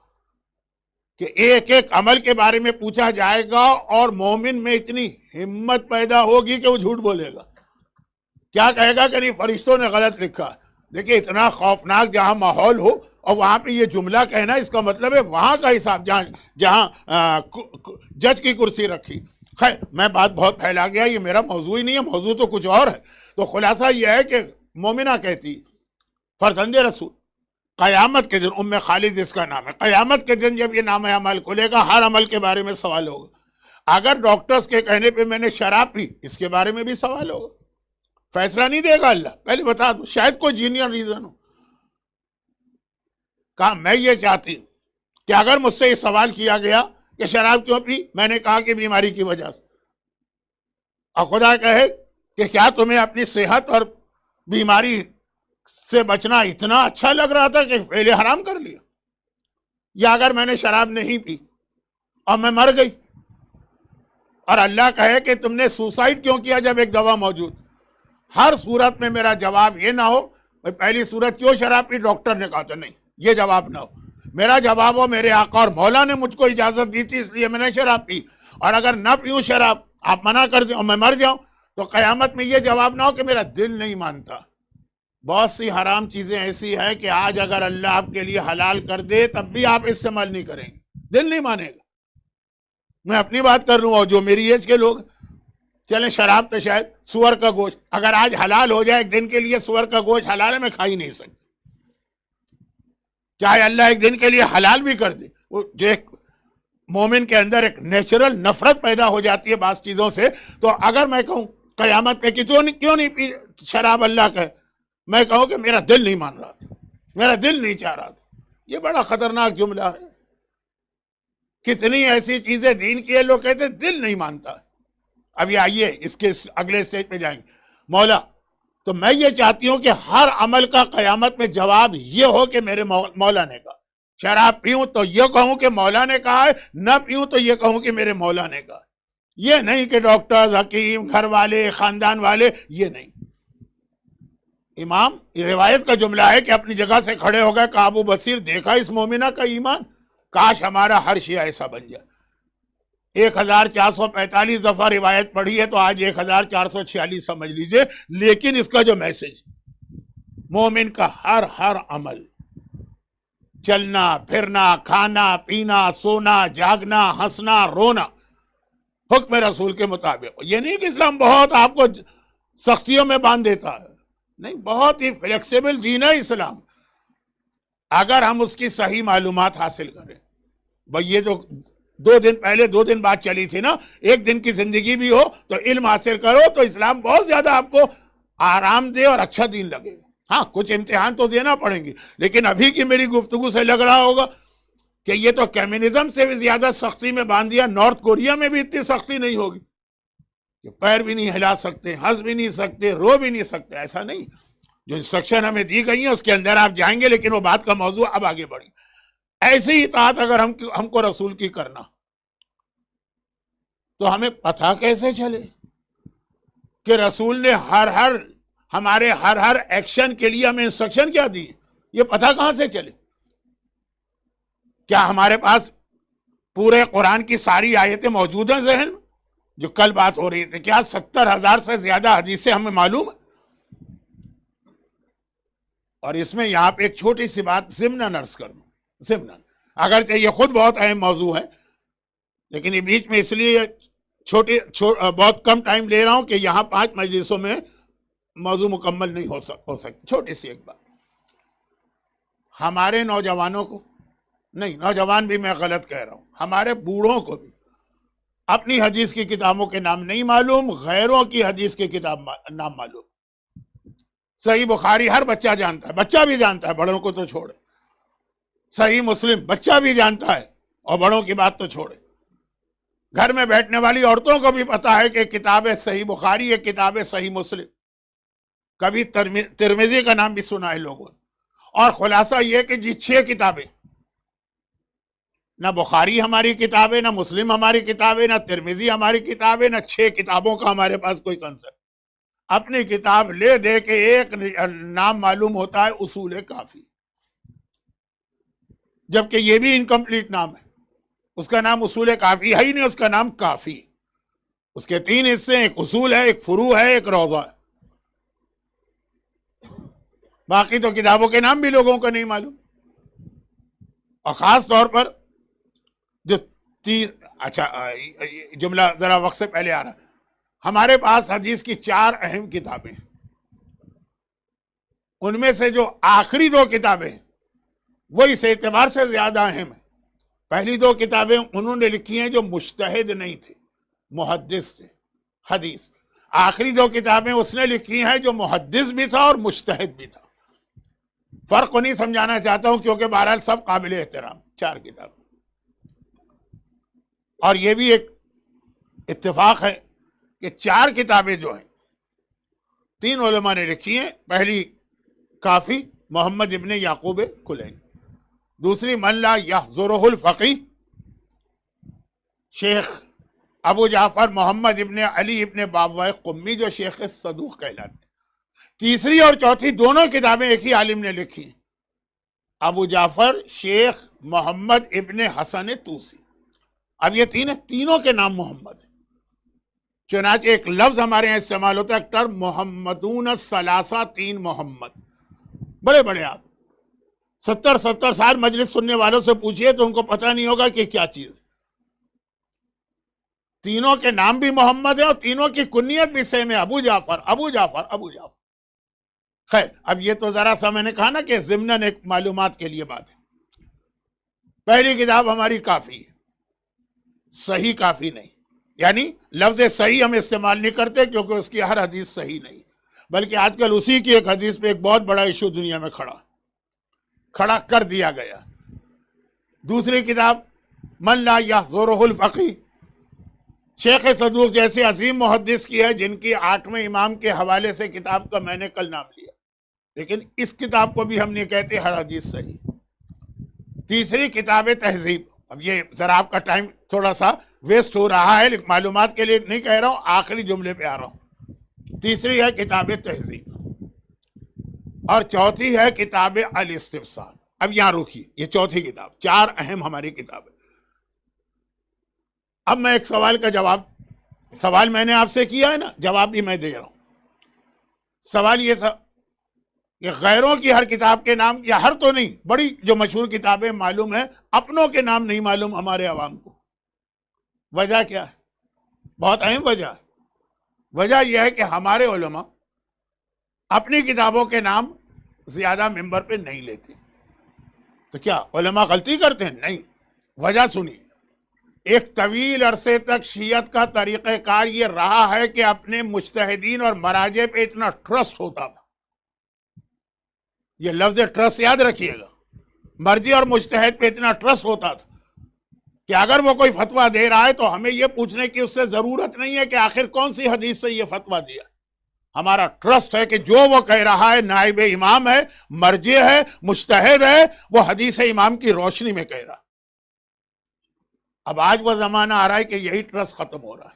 کہ ایک ایک عمل کے بارے میں پوچھا جائے گا، اور مومن میں اتنی ہمت پیدا ہوگی کہ وہ جھوٹ بولے گا. کیا کہے گا کہ نہیں فرشتوں نے غلط لکھا. دیکھیں اتنا خوفناک جہاں ماحول ہو اور وہاں پہ یہ جملہ کہنا، اس کا مطلب ہے وہاں کا حساب، جہاں جج کی کرسی رکھی. خیر میں بات بہت پھیلا گیا، یہ میرا موضوع ہی نہیں ہے، موضوع تو کچھ اور ہے. تو خلاصہ یہ ہے کہ مومنہ کہتی فرزند رسول قیامت کے دن، ام خالد اس کا نام ہے، قیامت کے دن جب یہ نامہ اعمال کھلے گا ہر عمل کے بارے میں سوال ہوگا. اگر ڈاکٹرز کے کہنے پہ میں نے شراب پی، اس کے بارے میں بھی سوال ہوگا. فیصلہ نہیں دے گا اللہ، پہلے بتا دو، شاید کوئی جینئر ریزن ہو. کہا میں یہ چاہتی ہوں کہ اگر مجھ سے یہ سوال کیا گیا کہ شراب کیوں پی، میں نے کہا کہ بیماری کی وجہ سے، اور خدا کہے کہ کیا تمہیں اپنی صحت اور بیماری سے بچنا اتنا اچھا لگ رہا تھا کہ پہلے حرام کر لیا. یا اگر میں نے شراب نہیں پی اور میں مر گئی، اور اللہ کہے کہ تم نے سوسائڈ کیوں کیا جب ایک دوا موجود. ہر صورت میں میرا جواب یہ نہ ہو پہلی صورت کیوں شراب پی، ڈاکٹر نے کہا تو نہیں، یہ جواب نہ ہو. میرا جواب ہو میرے آقا اور مولا نے مجھ کو اجازت دی تھی اس لیے میں نے شراب پی، اور اگر نہ پیوں شراب، آپ منع کر دیں اور میں مر جاؤں، تو قیامت میں یہ جواب نہ ہو کہ میرا دل نہیں مانتا۔ بہت سی حرام چیزیں ایسی ہیں کہ آج اگر اللہ آپ کے لیے حلال کر دے تب بھی آپ استعمال نہیں کریں گے، دل نہیں مانے گا۔ میں اپنی بات کر رہا ہوں، اور جو میری ایج کے لوگ، چلیں شراب تو شاید، سور کا گوشت اگر آج حلال ہو جائے ایک دن کے لیے، سور کا گوشت حلال ہے، میں کھا ہی نہیں سکتا، چاہے اللہ ایک دن کے لیے حلال بھی کر دے۔ وہ جو ایک مومن کے اندر ایک نیچرل نفرت پیدا ہو جاتی ہے بعض چیزوں سے، تو اگر میں کہوں قیامت میں کہ کیوں نہیں پی شراب اللہ کا ہے، میں کہوں کہ میرا دل نہیں مان رہا تھا، میرا دل نہیں چاہ رہا تھا، یہ بڑا خطرناک جملہ ہے۔ کتنی ایسی چیزیں دین کی ہے لوگ کہتے ہیں دل نہیں مانتا۔ ابھی آئیے اس کے اگلے سٹیج پہ جائیں گے۔ مولا، تو میں یہ چاہتی ہوں کہ ہر عمل کا قیامت میں جواب یہ ہو کہ میرے مولا نے کہا۔ شراب پیوں تو یہ کہوں کہ مولا نے کہا ہے، نہ پیوں تو یہ کہوں کہ میرے مولا نے کہا۔ یہ نہیں کہ ڈاکٹر، حکیم، گھر والے، خاندان والے، یہ نہیں۔ امام روایت کا جملہ ہے کہ اپنی جگہ سے کھڑے ہو گئے کہ ابو بصیر دیکھا اس مومنہ کا ایمان، کاش ہمارا ہر شیعہ ایسا بن جائے۔ 1445 دفعہ روایت پڑھی ہے تو آج 1446 سمجھ لیجئے، لیکن اس کا جو میسج، مومن کا ہر عمل، چلنا پھرنا، کھانا پینا، سونا جاگنا، ہنسنا رونا، حکم رسول کے مطابق۔ یہ نہیں کہ اسلام بہت آپ کو سختیوں میں باندھ دیتا ہے، نہیں، بہت ہی فلیکسیبل دین ہے اسلام، اگر ہم اس کی صحیح معلومات حاصل کریں۔ بھئی یہ جو 2 دن پہلے 2 دن بعد چلی تھی نا، ایک دن کی زندگی بھی ہو تو علم حاصل کرو تو اسلام بہت زیادہ آپ کو آرام دہ اور اچھا دین لگے گا۔ ہاں کچھ امتحان تو دینا پڑیں گے، لیکن ابھی کی میری گفتگو سے لگ رہا ہوگا کہ یہ تو کمیونزم سے بھی زیادہ سختی میں باندھ دیا۔ نارتھ کوریا میں بھی اتنی سختی نہیں ہوگی کہ پیر بھی نہیں ہلا سکتے، ہنس بھی نہیں سکتے، رو بھی نہیں سکتے، ایسا نہیں۔ جو انسٹرکشن ہمیں دی گئی ہیں اس کے اندر آپ جائیں گے، لیکن وہ بات کا موضوع اب آگے بڑھی۔ ایسی اطاعت اگر ہم کو رسول کی کرنا، تو ہمیں پتہ کیسے چلے کہ رسول نے ہمارے ہر ایکشن کے لیے ہمیں انسٹرکشن کیا دی؟ یہ پتہ کہاں سے چلے؟ کیا ہمارے پاس پورے قرآن کی ساری آیتیں موجود ہیں ذہن میں؟ جو کل بات ہو رہی تھی، کیا 70,000 سے زیادہ حدیثیں ہمیں معلوم ہیں؟ اور اس میں یہاں پہ ایک چھوٹی سی بات ضمناً عرض کر دوں، ضمناً، اگرچہ یہ خود بہت اہم موضوع ہے، لیکن یہ بیچ میں اس لیے بہت کم ٹائم لے رہا ہوں کہ یہاں 5 مجلسوں میں موضوع مکمل نہیں ہو سکتی۔ چھوٹی سی ایک بات، ہمارے نوجوانوں کو نہیں، نوجوان بھی میں غلط کہہ رہا ہوں، ہمارے بوڑھوں کو بھی اپنی حدیث کی کتابوں کے نام نہیں معلوم، غیروں کی حدیث کی کتاب نام معلوم۔ صحیح بخاری ہر بچہ جانتا ہے، بچہ بھی جانتا ہے، بڑوں کو تو چھوڑے۔ صحیح مسلم بچہ بھی جانتا ہے، اور بڑوں کی بات تو چھوڑے۔ گھر میں بیٹھنے والی عورتوں کو بھی پتا ہے کہ کتاب صحیح بخاری ہے، کتاب صحیح مسلم، کبھی ترمذی کا نام بھی سنا ہے لوگوں نے۔ اور خلاصہ یہ کہ جی 6 کتابیں، نہ بخاری ہماری کتاب ہے، نہ مسلم ہماری کتاب ہے، نہ ترمذی ہماری کتاب ہے، نہ 6 کتابوں کا ہمارے پاس کوئی کنسپٹ۔ اپنی کتاب لے دے کے ایک نام معلوم ہوتا ہے اصول کافی، جبکہ یہ بھی انکمپلیٹ نام ہے، اس کا نام اصول کافی ہے ہی نہیں، اس کا نام کافی۔ اس کے 3 حصے، ایک اصول ہے، ایک فروع ہے، ایک روضہ ہے۔ باقی تو کتابوں کے نام بھی لوگوں کو نہیں معلوم۔ اور خاص طور پر جو اچھا جملہ ذرا وقت سے پہلے آ رہا ہے، ہمارے پاس حدیث کی 4 اہم کتابیں ہیں، ان میں سے جو آخری 2 کتابیں ہیں وہ اس اعتبار سے زیادہ اہم ہیں۔ پہلی 2 کتابیں انہوں نے لکھی ہیں جو مجتہد نہیں تھے، محدث تھے، حدیث۔ آخری 2 کتابیں اس نے لکھی ہیں جو محدث بھی تھا اور مجتہد بھی تھا۔ فرق کو نہیں سمجھانا چاہتا ہوں کیونکہ بہرحال سب قابل احترام 4 کتابیں۔ اور یہ بھی ایک اتفاق ہے کہ 4 کتابیں جو ہیں 3 علماء نے لکھی ہیں۔ پہلی کافی محمد ابن یعقوب کلینی، دوسری من لا یحضرہ الفقیہ شیخ ابو جعفر محمد ابن علی ابن بابوائے قمی جو شیخ صدوق کہلاتے ہیں، تیسری اور چوتھی دونوں کتابیں ایک ہی عالم نے لکھی ہیں، ابو جعفر شیخ محمد ابن حسن توسی. اب یہ تینوں کے نام محمد. چنانچہ ایک لفظ ہمارے یہاں استعمال ہوتا ہے ٹرم محمدون الثلاثہ، 3 محمد. بڑے بڑے آپ 70 سال مجلس سننے والوں سے پوچھئے تو ان کو پتہ نہیں ہوگا کہ کیا چیز. تینوں کے نام بھی محمد ہے اور تینوں کی کنیت بھی سیم ہے، ابو جعفر ابو جعفر ابو جعفر. خیر، اب یہ تو ذرا سا میں نے کہا نا کہ ضمناً ایک معلومات کے لیے بات ہے. پہلی کتاب ہماری کافی ہے، صحیح کافی نہیں. یعنی لفظ صحیح ہم استعمال نہیں کرتے کیونکہ اس کی ہر حدیث صحیح نہیں، بلکہ آج کل اسی کی ایک حدیث پہ ایک بہت بڑا ایشو دنیا میں کھڑا کر دیا گیا. دوسری کتاب من لا یحضرہ الفقیہ، شیخ صدوق جیسے عظیم محدث کی ہے، جن کی 8ویں امام کے حوالے سے کتاب کا میں نے کل نام لیا، لیکن اس کتاب کو بھی ہم نہیں کہتے ہر حدیث صحیح. تیسری کتاب تہذیب. اب یہ ذرا آپ کا ٹائم تھوڑا سا ویسٹ ہو رہا ہے، معلومات کے لیے نہیں کہہ رہا ہوں، آخری جملے پہ آ رہا ہوں. تیسری ہے کتاب تہذیب اور چوتھی ہے کتاب الاستبصار. اب یہاں روکیے، یہ چوتھی کتاب. 4 اہم ہماری کتابیں. اب میں ایک سوال کا سوال میں نے آپ سے کیا ہے نا، جواب بھی میں دے رہا ہوں. سوال یہ تھا کہ غیروں کی ہر کتاب کے نام، یا ہر تو نہیں، بڑی جو مشہور کتابیں معلوم ہیں، اپنوں کے نام نہیں معلوم ہمارے عوام کو. وجہ کیا ہے؟ بہت اہم وجہ ہے. وجہ یہ ہے کہ ہمارے علماء اپنی کتابوں کے نام زیادہ ممبر پہ نہیں لیتے. تو کیا علماء غلطی کرتے ہیں؟ نہیں. وجہ سنیے. ایک طویل عرصے تک شیعت کا طریقہ کار یہ رہا ہے کہ اپنے مجتہدین اور مراجع پہ اتنا ٹرسٹ ہوتا تھا. یہ لفظ ٹرسٹ یاد رکھیے گا. مرجع اور مجتہد پہ اتنا ٹرسٹ ہوتا تھا کہ اگر وہ کوئی فتویٰ دے رہا ہے تو ہمیں یہ پوچھنے کی اس سے ضرورت نہیں ہے کہ آخر کون سی حدیث سے یہ فتویٰ دیا. ہمارا ٹرسٹ ہے کہ جو وہ کہہ رہا ہے نائب امام ہے، مرجع ہے، مجتہد ہے، وہ حدیث امام کی روشنی میں کہہ رہا. اب آج وہ زمانہ آ رہا ہے کہ یہی ٹرسٹ ختم ہو رہا ہے.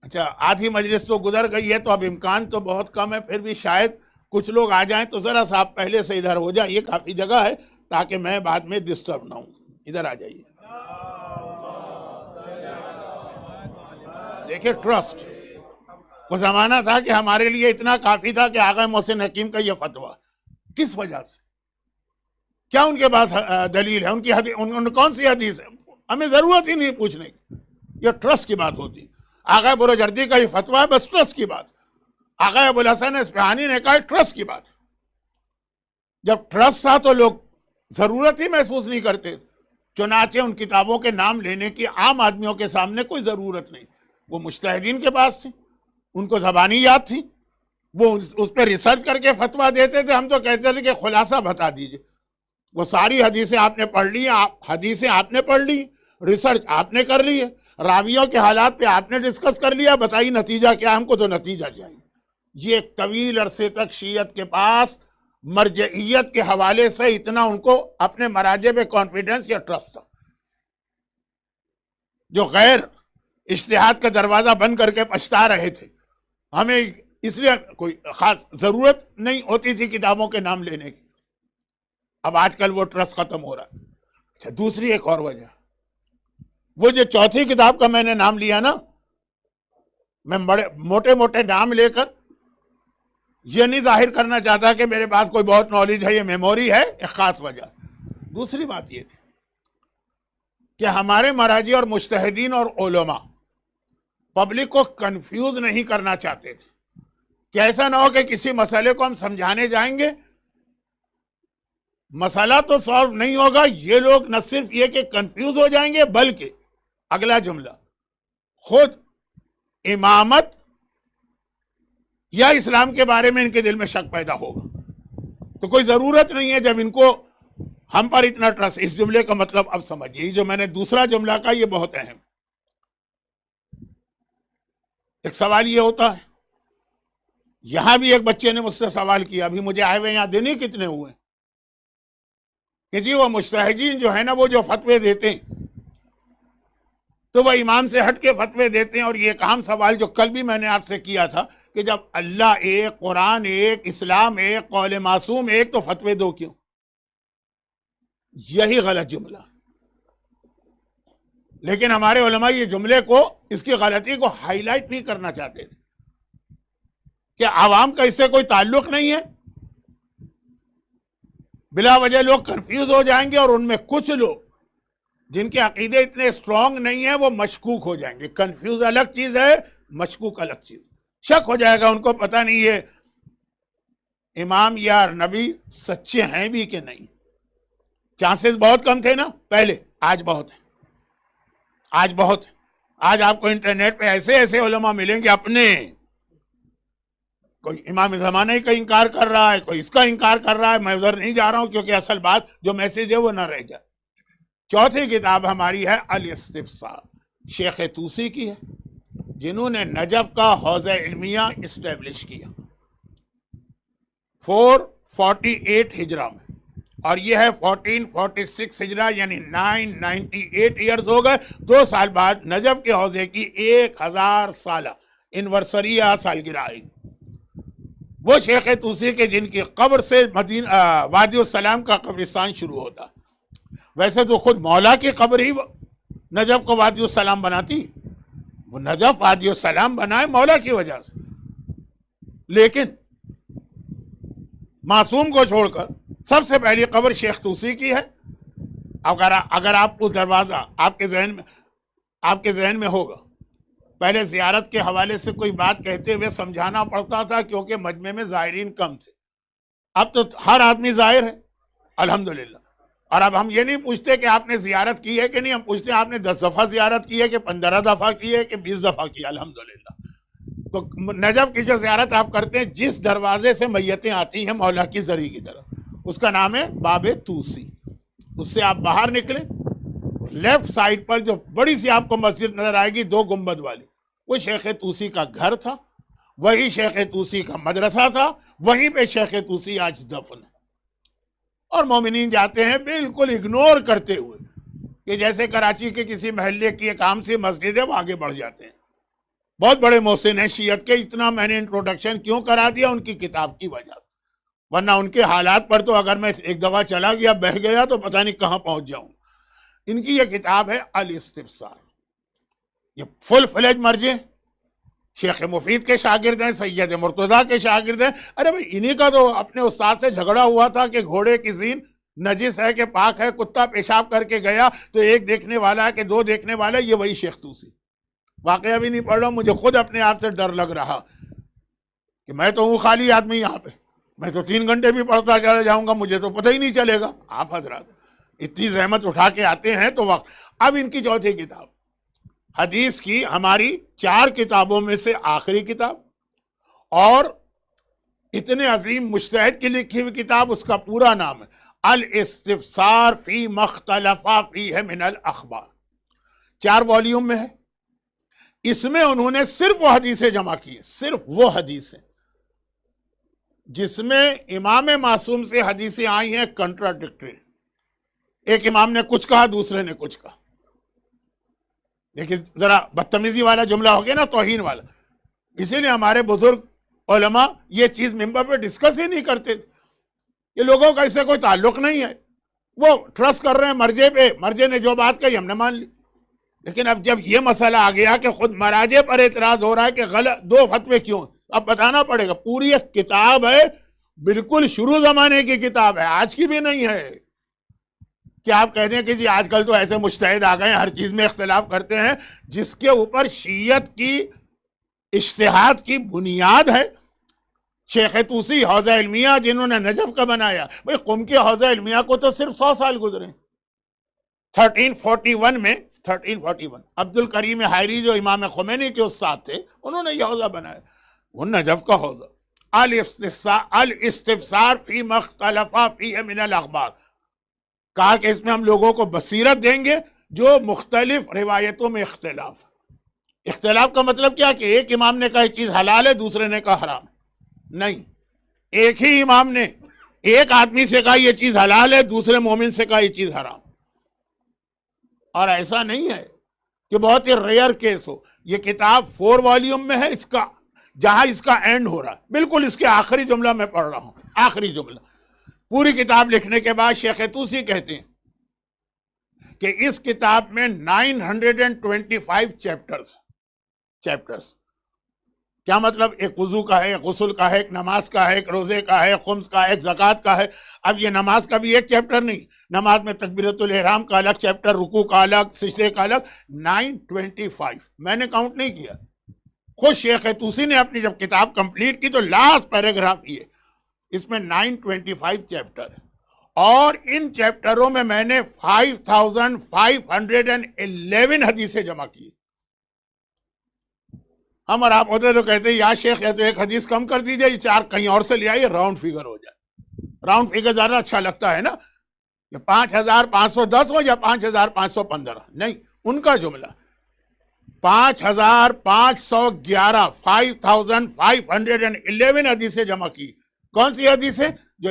اچھا، آدھی مجلس تو گزر گئی ہے، تو اب امکان تو بہت کم ہے، پھر بھی شاید کچھ لوگ آ جائیں تو ذرا سا آپ پہلے سے ادھر ہو جائیں. یہ کافی جگہ ہے تاکہ میں بعد میں ڈسٹرب نہ ہوں. ادھر آ جائیے. دیکھیں، ٹرسٹ وہ زمانہ تھا کہ ہمارے لیے اتنا کافی تھا کہ آغا محسن حکیم کا یہ فتویٰ. کس وجہ سے؟ کیا ان کے پاس دلیل ہے؟ ان کی ان کون سی حدیث ہے؟ ہمیں ضرورت ہی نہیں پوچھنے کی. یہ ٹرسٹ کی بات ہوتی. آغا بروجردی کا یہ فتویٰ ہے، بس ٹرسٹ کی بات. آغا ابوالحسن اصفہانی نے کہا ٹرسٹ کی بات. جب ٹرسٹ تھا تو لوگ ضرورت ہی محسوس نہیں کرتے. چنانچہ ان کتابوں کے نام لینے کی عام آدمیوں کے سامنے کوئی ضرورت نہیں. وہ مجتہدین کے پاس تھی، ان کو زبانی یاد تھی، وہ اس پہ ریسرچ کر کے فتویٰ دیتے تھے. ہم تو کہتے تھے کہ خلاصہ بتا دیجئے. وہ ساری حدیثیں آپ نے پڑھ لی، حدیثیں آپ نے پڑھ لی، ریسرچ آپ نے کر لی ہے، راویوں کے حالات پہ آپ نے ڈسکس کر لیا، بتائیے نتیجہ کیا؟ ہم کو تو نتیجہ چاہیے. یہ ایک طویل عرصے تک شیعت کے پاس مرجعیت کے حوالے سے اتنا ان کو اپنے مراجع پہ کانفیڈنس یا ٹرسٹ تھا. جو غیر اجتہاد کا دروازہ بند کر کے پچھتا رہے تھے، ہمیں اس لیے کوئی خاص ضرورت نہیں ہوتی تھی کتابوں کے نام لینے کی. اب آج کل وہ ٹرسٹ ختم ہو رہا ہے. اچھا، دوسری ایک اور وجہ، وہ جو چوتھی کتاب کا میں نے نام لیا نا، میں بڑے موٹے موٹے نام لے کر یہ نہیں ظاہر کرنا چاہتا کہ میرے پاس کوئی بہت نالج ہے، یہ میموری ہے. ایک خاص وجہ. دوسری بات یہ تھی کہ ہمارے مراجع اور مجتہدین اور علماء پبلک کو کنفیوز نہیں کرنا چاہتے تھے کہ ایسا نہ ہو کہ کسی مسئلے کو ہم سمجھانے جائیں گے، مسئلہ تو سالو نہیں ہوگا، یہ لوگ نہ صرف یہ کہ کنفیوز ہو جائیں گے، بلکہ اگلا جملہ خود امامت یا اسلام کے بارے میں ان کے دل میں شک پیدا ہوگا. تو کوئی ضرورت نہیں ہے جب ان کو ہم پر اتنا ٹرسٹ. اس جملے کا مطلب اب سمجھیے، جو میں نے دوسرا جملہ کہا یہ بہت اہم. ایک سوال یہ ہوتا ہے، یہاں بھی ایک بچے نے مجھ سے سوال کیا، ابھی مجھے آئے ہوئے یہاں دن ہی کتنے ہوئے، کہ جی وہ مجتہدین جو ہے نا، وہ جو فتوے دیتے ہیں تو وہ امام سے ہٹ کے فتوے دیتے ہیں. اور یہ ایک اہم سوال جو کل بھی میں نے آپ سے کیا تھا کہ جب اللہ ایک، قرآن ایک، اسلام ایک، قول معصوم ایک، تو فتوے دو کیوں؟ یہی غلط جملہ. لیکن ہمارے علماء یہ جملے کو، اس کی غلطی کو ہائی لائٹ نہیں کرنا چاہتے تھے کہ عوام کا اس سے کوئی تعلق نہیں ہے. بلا وجہ لوگ کنفیوز ہو جائیں گے، اور ان میں کچھ لوگ جن کے عقیدے اتنے اسٹرانگ نہیں ہیں وہ مشکوک ہو جائیں گے. کنفیوز الگ چیز ہے، مشکوک الگ چیز. شک ہو جائے گا ان کو، پتہ نہیں یہ امام یا نبی سچے ہیں بھی کہ نہیں. چانسز بہت کم تھے نا پہلے، آج بہت ہے. آج بہت ہے. آج آپ کو انٹرنیٹ پہ ایسے ایسے علماء ملیں گے اپنے، کوئی امام زمانے کا انکار کر رہا ہے، کوئی اس کا انکار کر رہا ہے. میں ادھر نہیں جا رہا ہوں کیونکہ اصل بات جو میسج ہے وہ نہ رہ جائے. چوتھی کتاب ہماری ہے الاستبصار، شیخ طوسی کی ہے، جنہوں نے نجف کا حوضہ علمیہ اسٹیبلش کیا 448 ہجرہ میں، اور یہ ہے 1446 ہجرہ، یعنی 998 ایئرز ہو گئے. 2 سال بعد نجف کے حوضے کی 1000 سالہ انورسری یا سالگرہ آئے گی. وہ شیخ طوسی کے جن کی قبر سے وادی السلام کا قبرستان شروع ہوتا. ویسے تو خود مولا کی قبر ہی نجف کو وادی السلام بناتی، وہ نجف وادی السلام بنائے مولا کی وجہ سے. لیکن معصوم کو چھوڑ کر سب سے پہلی قبر شیخ طوسی کی ہے. اگر آپ کو دروازہ آپ کے ذہن میں ہوگا، پہلے زیارت کے حوالے سے کوئی بات کہتے ہوئے سمجھانا پڑتا تھا کیونکہ مجمع میں زائرین کم تھے. اب تو ہر آدمی زائر ہے الحمدللہ. اور اب ہم یہ نہیں پوچھتے کہ آپ نے زیارت کی ہے کہ نہیں، ہم پوچھتے ہیں آپ نے 10 دفعہ زیارت کی ہے کہ 15 دفعہ کی ہے کہ 20 دفعہ کی ہے. الحمدللہ. تو نجف کی جو زیارت آپ کرتے ہیں، جس دروازے سے میتیں آتی ہیں مولا کی زری کی طرف، اس کا نام ہے باب طوسی. اس سے آپ باہر نکلیں، لیفٹ سائڈ پر جو بڑی سی آپ کو مسجد نظر آئے گی 2 گنبد والی، وہ شیخ طوسی کا گھر تھا. وہی شیخ طوسی کا مدرسہ تھا. وہیں پہ شیخ طوسی آج دفن ہے. اور مومنین جاتے ہیں بالکل اگنور کرتے ہوئے کہ جیسے کراچی کے کسی محلے کی ایک عام سی مسجد ہے، وہ آگے بڑھ جاتے ہیں. بہت بڑے محسن ہیں شیعت کے. اتنا میں نے انٹروڈکشن کیوں کرا دیا؟ ان کی کتاب کی وجہ سے. ورنہ ان کے حالات پر تو اگر میں ایک دفعہ چلا گیا، بہہ گیا، تو پتہ نہیں کہاں پہنچ جاؤں. ان کی یہ کتاب ہے الاستبصار. یہ فل فلیج مرجع شیخ مفید کے شاگرد ہیں، سید مرتضیٰ کے شاگرد ہیں. ارے بھائی انہی کا تو اپنے استاد سے جھگڑا ہوا تھا کہ گھوڑے کی زین نجس ہے کہ پاک ہے. کتا پیشاب کر کے گیا تو 1 دیکھنے والا ہے کہ 2 دیکھنے والا ہے. یہ وہی شیخ طوسی. واقعہ بھی نہیں پڑھ رہا ہوں، مجھے خود اپنے آپ سے ڈر لگ رہا کہ میں تو ہوں خالی آدمی یہاں پہ، میں تو 3 گھنٹے بھی پڑھتا چلا جاؤں گا، مجھے تو پتہ ہی نہیں چلے گا. آپ حضرات اتنی زحمت اٹھا کے آتے ہیں تو وقت. اب ان کی چوتھی کتاب حدیث کی ہماری 4 کتابوں میں سے آخری کتاب، اور اتنے عظیم مجتہد کی لکھی ہوئی کتاب. اس کا پورا نام ہے الاستبصار فی ما اختلف فیہ من الاخبار. 4 والیوم میں ہے. اس میں انہوں نے صرف وہ حدیثیں جمع کی ہیں، صرف وہ حدیثیں جس میں امام معصوم سے حدیثیں آئی ہیں کنٹراڈکٹری. ایک امام نے کچھ کہا، دوسرے نے کچھ کہا. لیکن ذرا بدتمیزی والا جملہ ہو گیا نا، توہین والا. اسی لیے ہمارے بزرگ علماء یہ چیز ممبر پہ ڈسکس ہی نہیں کرتے تھے. یہ لوگوں کا اس سے کوئی تعلق نہیں ہے، وہ ٹرسٹ کر رہے ہیں مرجع پہ. مرجع نے جو بات کہی ہم نے مان لی. لیکن اب جب یہ مسئلہ آ گیا کہ خود مراجع پر اعتراض ہو رہا ہے کہ غلط 2 فتوے کیوں، اب بتانا پڑے گا. پوری ایک کتاب ہے، بالکل شروع زمانے کی کتاب ہے، آج کی بھی نہیں ہے. کہ آپ کہہ دیں کہ جی آج کل تو ایسے مجتہد آ گئے ہیں ہر چیز میں اختلاف کرتے ہیں. جس کے اوپر شیعت کی اجتہاد کی بنیاد ہے شیخ طوسی حوضہ علمیہ، جنہوں نے نجف کا بنایا. بھئی قم کے حوضہ علمیہ کو تو صرف 100 سال گزرے. 1341 میں 1341 عبد الکریم حائری جو امام خمینی کے استاد تھے، انہوں نے یہ حوضہ بنایا. وہ نجف کا حوضہ. الاستبصار فی ما اختلف فیہ من الاخبار. کہا کہ اس میں ہم لوگوں کو بصیرت دیں گے جو مختلف روایتوں میں اختلاف. اختلاف کا مطلب کیا کہ ایک امام نے کہا یہ چیز حلال ہے، دوسرے نے کہا حرام ہے. نہیں، ایک ہی امام نے ایک آدمی سے کہا یہ چیز حلال ہے، دوسرے مومن سے کہا یہ چیز حرام. اور ایسا نہیں ہے کہ بہت ہی ریئر کیس ہو. یہ کتاب 4 والیوم میں ہے. اس کا جہاں اس کا اینڈ ہو رہا ہے، بالکل اس کے آخری جملہ میں پڑھ رہا ہوں. آخری جملہ. پوری کتاب لکھنے کے بعد شیخ طوسی کہتے ہیں کہ اس کتاب میں 925 چیپٹرز. کیا مطلب؟ ایک وضو کا ہے، ایک غسل کا ہے، ایک نماز کا ہے، ایک روزے کا ہے، خمس کا ہے، ایک زکوٰۃ کا ہے. اب یہ نماز کا بھی ایک چیپٹر نہیں، نماز میں تکبیرۃ الاحرام کا الگ چیپٹر، رکوع کا الگ، سجدے کا الگ. 925 میں نے کاؤنٹ نہیں کیا. خود شیخ طوسی نے اپنی جب کتاب کمپلیٹ کی تو لاسٹ پیراگراف یہ، اس میں 925 چیپٹر ہے. اور ان چیپٹروں میں میں نے 5511 حدیثیں جمع کی. ہم اور آپ ہوتے تو کہتے ہیں یا شیخ یا تو ایک حدیث کم کر دیجئے، یہ 4 کہیں اور سے لے آئیے، راؤنڈ فگر ہو جائے. راؤنڈ فگر زیادہ اچھا لگتا ہے نا، کہ 5510 ہو یا 5515. نہیں، ان کا جملہ 5511 5511 حدیثیں جمع کی. کون سی حدیثیں؟ جو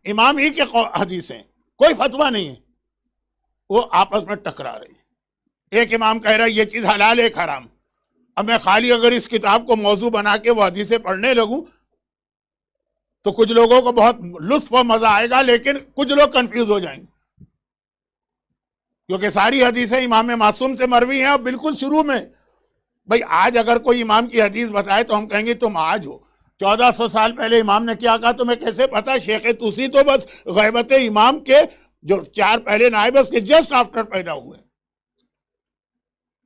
امام ہی کے حدیثیں، کوئی فتویٰ نہیں ہے، وہ آپس میں ٹکرا رہی. ایک امام کہہ رہا ہے یہ چیز حلال ہے، ایک حرام. اب میں خالی اگر اس کتاب کو موضوع بنا کے وہ حدیثیں پڑھنے لگوں تو کچھ لوگوں کو بہت لطف و مزہ آئے گا، لیکن کچھ لوگ کنفیوز ہو جائیں گے، کیونکہ ساری حدیثیں امام معصوم سے مروی ہیں. اور بالکل شروع میں بھائی آج اگر کوئی امام کی حدیث بتائے تو ہم کہیں گے تم آج ہو. 1400 سال پہلے امام نے کیا کہا تمہیں کیسے پتا؟ شیخ طوسی تو بس غیبت امام کے جو 4 پہلے نائب اس کے جسٹ آفٹر پیدا ہوئے.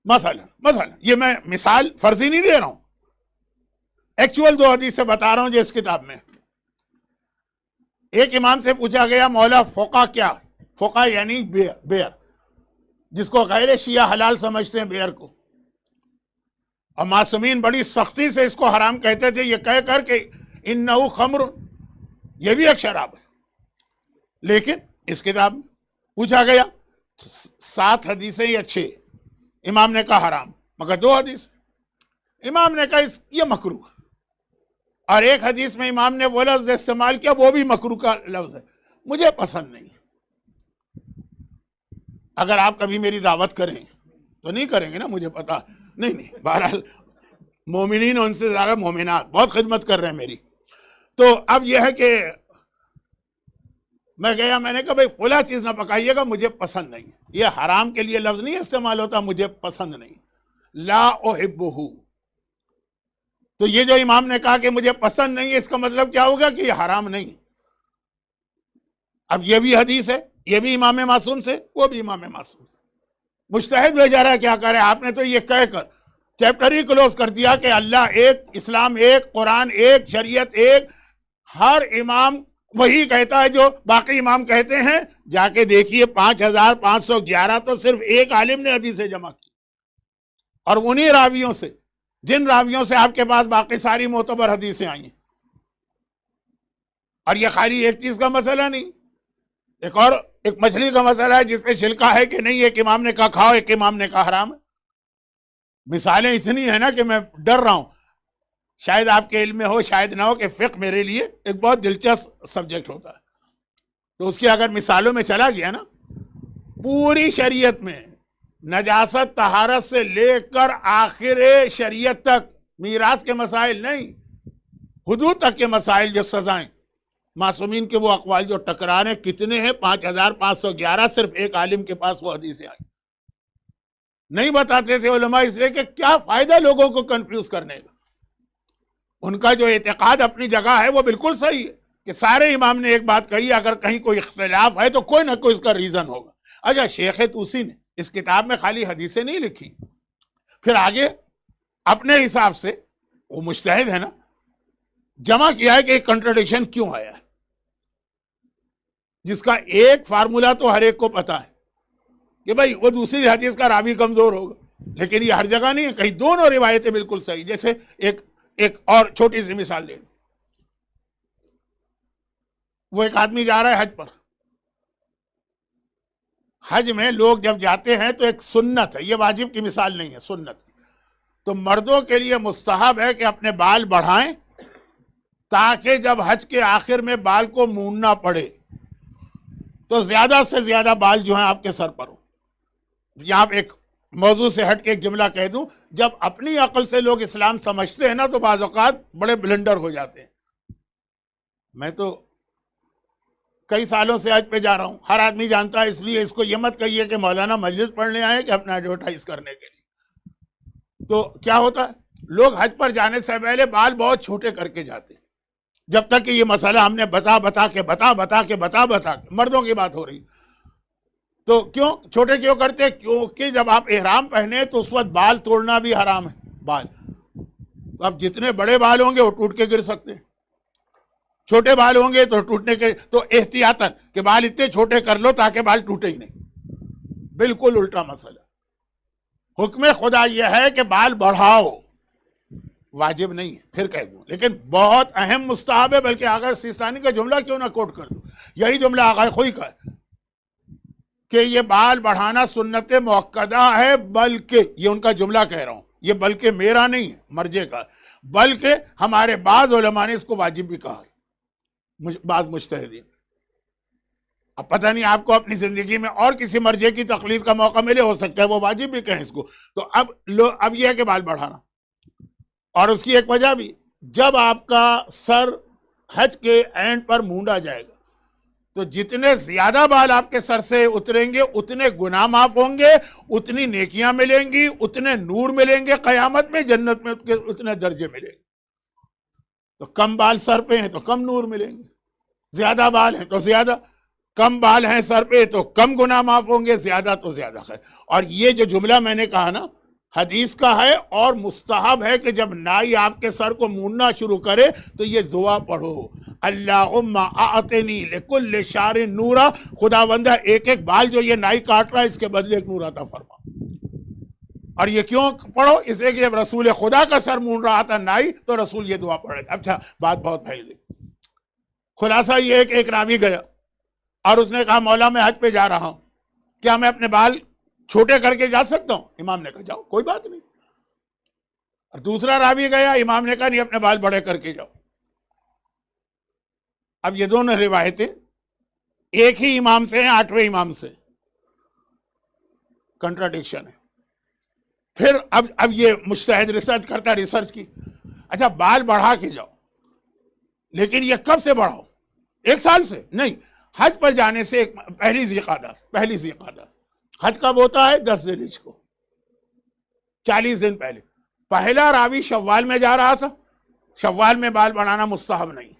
مثلا یہ میں مثال فرضی نہیں دے رہا ہوں، ایکچوئل 2 حدیث سے بتا رہا ہوں جو اس کتاب میں. ایک امام سے پوچھا گیا مولا فقہ کیا؟ فقہ یعنی بیئر، جس کو غیر شیعہ حلال سمجھتے ہیں بیئر کو، اور معصومین بڑی سختی سے اس کو حرام کہتے تھے، یہ کہہ کر کہ انہو خمر، یہ بھی ایک شراب ہے. لیکن اس کتاب میں پوچھا گیا 7 حدیثیں یا 6، امام نے کہا حرام، مگر 2 حدیث امام نے کہا یہ مکروہ، اور ایک حدیث میں امام نے وہ لفظ استعمال کیا وہ بھی مکروہ کا لفظ ہے، مجھے پسند نہیں. اگر آپ کبھی میری دعوت کریں تو نہیں کریں گے نا، مجھے پتا نہیں. بہرحال مومنین ان سے زیادہ مومنات بہت خدمت کر رہے ہیں میری. تو اب یہ ہے کہ میں گیا، میں نے کہا بھائی فلاں چیز نہ پکائیے گا، مجھے پسند نہیں. یہ حرام کے لیے لفظ نہیں استعمال ہوتا، مجھے پسند نہیں، لا احبہ. تو یہ جو امام نے کہا کہ مجھے پسند نہیں ہے، اس کا مطلب کیا ہوگا کہ یہ حرام نہیں. اب یہ بھی حدیث ہے، یہ بھی امام معصوم سے، وہ بھی امام معصوم سے. مجتہد بیچارہ کیا کرے؟ آپ نے تو یہ کہہ کر چیپٹر ہی کلوز کر دیا کہ اللہ ایک، اسلام ایک، قرآن ایک، شریعت ایک. ہر امام وہی کہتا ہے جو باقی امام کہتے ہیں. جا کے دیکھیے 5511 تو صرف ایک عالم نے حدیثیں جمع کی، اور انہی راویوں سے، جن راویوں سے آپ کے پاس باقی ساری معتبر حدیثیں آئی ہیں. اور یہ خالی ایک چیز کا مسئلہ نہیں، ایک مچھلی کا مسئلہ ہے جس پہ چھلکا ہے کہ نہیں، ایک امام نے کہا کھاؤ، ایک امام نے کہا حرام ہے. مثالیں اتنی ہیں نا کہ میں ڈر رہا ہوں، شاید آپ کے علم میں ہو شاید نہ ہو، کہ فقہ میرے لیے ایک بہت دلچسپ سبجیکٹ ہوتا ہے. تو اس کی اگر مثالوں میں چلا گیا نا، پوری شریعت میں نجاست طہارت سے لے کر آخر شریعت تک، میراث کے مسائل نہیں، حدود تک کے مسائل، جو سزائیں، معصومین کے وہ اقوال جو ٹکرا رہے ہیں، کتنے ہیں؟ 5511. صرف ایک عالم کے پاس وہ حدیثیں آئی. نہیں بتاتے تھے علماء اس لیے کہ کیا فائدہ لوگوں کو کنفیوز کرنے کا. ان کا جو اعتقاد اپنی جگہ ہے وہ بالکل صحیح ہے کہ سارے امام نے ایک بات کہی، اگر کہیں کوئی اختلاف ہے تو کوئی نہ کوئی اس کا ریزن ہوگا. اچھا، شیخ طوسی نے اس کتاب میں خالی حدیثیں نہیں لکھی، پھر آگے اپنے حساب سے، وہ مجتہد ہے نا، جمع کیا ہے کہ ایک کنٹرڈکشن کیوں آیا ہے، جس کا ایک فارمولا تو ہر ایک کو پتا ہے کہ بھائی وہ دوسری حدیث کا راوی کمزور ہوگا. لیکن یہ ہر جگہ نہیں ہے، کہیں دونوں روایتیں بالکل صحیح. جیسے ایک اور چھوٹی سی مثال دیں، وہ ایک آدمی جا رہا ہے حج پر. حج میں لوگ جب جاتے ہیں تو ایک سنت ہے، یہ واجب کی مثال نہیں ہے، سنت. تو مردوں کے لیے مستحب ہے کہ اپنے بال بڑھائیں تاکہ جب حج کے آخر میں بال کو موننا پڑے تو زیادہ سے زیادہ بال جو ہیں آپ کے سر پر ہوں. یہاں ایک موضوع سے ہٹ کے ایک جملہ کہہ دوں، جب اپنی عقل سے لوگ اسلام سمجھتے ہیں نا تو بعض اوقات بڑے بلنڈر ہو جاتے ہیں. میں تو کئی سالوں سے حج پہ جا رہا ہوں، ہر آدمی جانتا ہے، اس لیے اس کو یہ مت کہیے کہ مولانا مجلس پڑھنے آئے کہ اپنا ایڈورٹائز کرنے کے لیے۔ تو کیا ہوتا ہے، لوگ حج پر جانے سے پہلے بال بہت چھوٹے کر کے جاتے، جب تک کہ یہ مسئلہ ہم نے بتا کے مردوں کی بات ہو رہی۔ تو کیوں چھوٹے کیوں کرتے؟ کیونکہ جب آپ احرام پہنے تو اس وقت بال توڑنا بھی حرام ہے۔ بال اب جتنے بڑے بال ہوں گے وہ ٹوٹ کے گر سکتے ہیں، چھوٹے بال ہوں گے تو ٹوٹنے کے، تو احتیاطاً کہ بال اتنے چھوٹے کر لو تاکہ بال ٹوٹے ہی نہیں۔ بالکل الٹا مسئلہ۔ حکم خدا یہ ہے کہ بال بڑھاؤ، واجب نہیں ہے، پھر کہہ دوں، لیکن بہت اہم مستحب ہے، بلکہ آغا سیستانی کا جملہ کیوں نہ کوٹ کر دوں، یہی جملہ آغا خوئی کا ہے کہ یہ بال بڑھانا سنت مؤکدہ ہے، بلکہ یہ ان کا جملہ کہہ رہا ہوں، یہ بلکہ میرا نہیں ہے مرجع کا، بلکہ ہمارے بعض علماء نے اس کو واجب بھی کہا ہے، بعض مجتہدین۔ اب پتہ نہیں آپ کو اپنی زندگی میں اور کسی مرجع کی تقلید کا موقع ملے، ہو سکتا ہے وہ واجب بھی کہیں اس کو۔ تو اب یہ ہے کہ بال بڑھانا، اور اس کی ایک وجہ بھی، جب آپ کا سر حج کے اینڈ پر مونڈا جائے گا تو جتنے زیادہ بال آپ کے سر سے اتریں گے اتنے گناہ معاف ہوں گے، اتنی نیکیاں ملیں گی، اتنے نور ملیں گے قیامت میں، جنت میں اتنے درجے ملیں گے۔ تو کم بال سر پہ ہیں تو کم نور ملیں گے، زیادہ بال ہیں تو زیادہ، کم بال ہیں سر پہ تو کم گناہ معاف ہوں گے، زیادہ تو زیادہ خیر۔ اور یہ جو جملہ میں نے کہا نا، حدیث کا ہے، اور مستحب ہے کہ جب نائی آپ کے سر کو موننا شروع کرے تو یہ دعا پڑھو، اللہم اعطنی لکل شعر نورا، خداوندہ ایک ایک بال جو یہ نائی کاٹ رہا ہے اس کے بدلے ایک نور عطا فرما۔ اور یہ کیوں پڑھو؟ اس لیے کہ جب رسول خدا کا سر مون رہا تھا نائی تو رسول یہ دعا پڑھ رہے تھے۔ اچھا، بات بہت پھیل گئی۔ خلاصہ یہ ہے کہ ایک راوی گیا اور اس نے کہا مولا میں حج پہ جا رہا ہوں، کیا میں اپنے بال چھوٹے کر کے جا سکتا ہوں؟ امام نے کہا جاؤ، کوئی بات نہیں۔ اور دوسرا راوی گیا، امام نے کہا نہیں، اپنے بال بڑے کر کے جاؤ۔ اب یہ دونوں روایتیں ایک ہی امام سے ہیں، 8ویں امام سے، کنٹراڈکشن ہے۔ پھر اب یہ مجتہد ریسرچ کرتا ہے، ریسرچ کی، اچھا بال بڑھا کے جاؤ، لیکن یہ کب سے بڑھاؤ؟ 1 سال سے نہیں، حج پر جانے سے پہلی ذی قعدہ۔ حج کب ہوتا ہے؟ 10 ذی الحجہ کو، 40 دن پہلے۔ پہلا راوی شوال میں جا رہا تھا، شوال میں بال بڑھانا مستحب نہیں،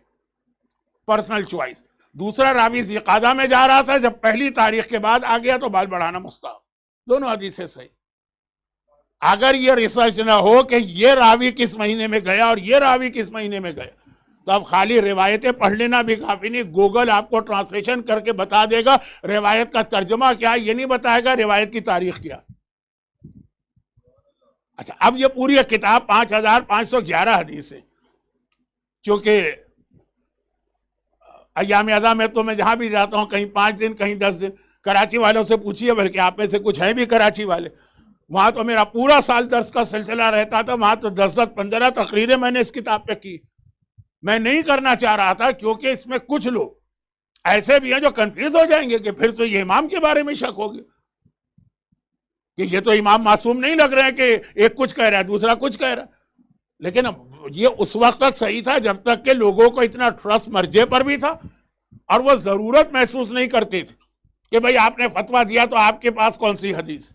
پرسنل چوائس۔ دوسرا راوی ذی قعدہ میں جا رہا تھا، جب پہلی تاریخ کے بعد آ گیا تو بال بڑھانا مستحب۔ دونوں حدیثیں صحیح۔ اگر یہ ریسرچ نہ ہو کہ یہ راوی کس مہینے میں گیا اور یہ راوی کس مہینے میں گیا، تو اب خالی روایتیں پڑھ لینا بھی کافی نہیں، گوگل آپ کو ٹرانسلیشن کر کے بتا دے گا روایت کا ترجمہ کیا، یہ نہیں بتائے گا روایت کی تاریخ کیا۔ اچھا، اب یہ پوری کتاب 5511 حدیث ہے، چونکہ ایام ازا میں تو میں جہاں بھی جاتا ہوں کہیں 5 دن کہیں 10 دن، کراچی والوں سے پوچھیے، بلکہ آپ میں سے کچھ ہیں بھی کراچی والے، وہاں تو میرا پورا سال درس کا سلسلہ رہتا تھا، وہاں تو 10-15 تقریریں میں نے اس کتاب پہ کی۔ میں نہیں کرنا چاہ رہا تھا کیونکہ اس میں کچھ لوگ ایسے بھی ہیں جو کنفیوز ہو جائیں گے کہ پھر تو یہ امام کے بارے میں شک ہوگی کہ یہ تو امام معصوم نہیں لگ رہے ہیں کہ ایک کچھ کہہ رہا ہے دوسرا کچھ کہہ رہا ہے۔ لیکن یہ اس وقت تک صحیح تھا جب تک کہ لوگوں کو اتنا ٹرسٹ مرجع پر بھی تھا اور وہ ضرورت محسوس نہیں کرتے تھے کہ بھئی آپ نے فتویٰ دیا تو آپ کے پاس کون سی حدیث۔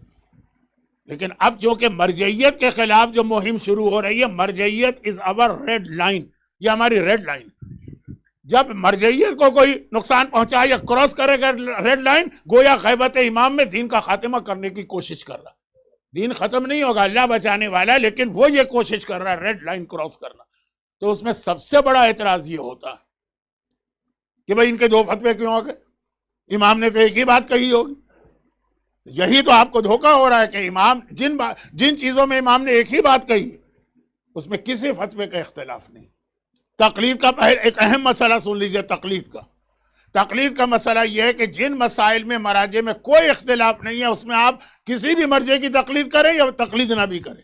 لیکن اب چونکہ مرجعیت کے خلاف جو مہم شروع ہو رہی ہے، مرجعیت از our ریڈ لائن، یہ ہماری ریڈ لائن۔ جب مرجعیت کو کوئی نقصان پہنچائے یا کراس کرے گا ریڈ لائن، گویا غیبت امام میں دین کا خاتمہ کرنے کی کوشش کر رہا۔ دین ختم نہیں ہوگا، اللہ بچانے والا ہے، لیکن وہ یہ کوشش کر رہا ہے ریڈ لائن کراس کرنا۔ تو اس میں سب سے بڑا اعتراض یہ ہوتا ہے کہ بھئی ان کے 2 فتوے کیوں ہو گئے؟ امام نے تو ایک ہی بات کہی ہوگی۔ یہی تو آپ کو دھوکہ ہو رہا ہے کہ امام جن چیزوں میں امام نے ایک ہی بات کہی اس میں کسی فتوے کا اختلاف نہیں۔ تقلید کا ایک اہم مسئلہ سن لیجئے، تقلید کا مسئلہ یہ ہے کہ جن مسائل میں مراجع میں کوئی اختلاف نہیں ہے اس میں آپ کسی بھی مرجع کی تقلید کریں یا تقلید نہ بھی کریں۔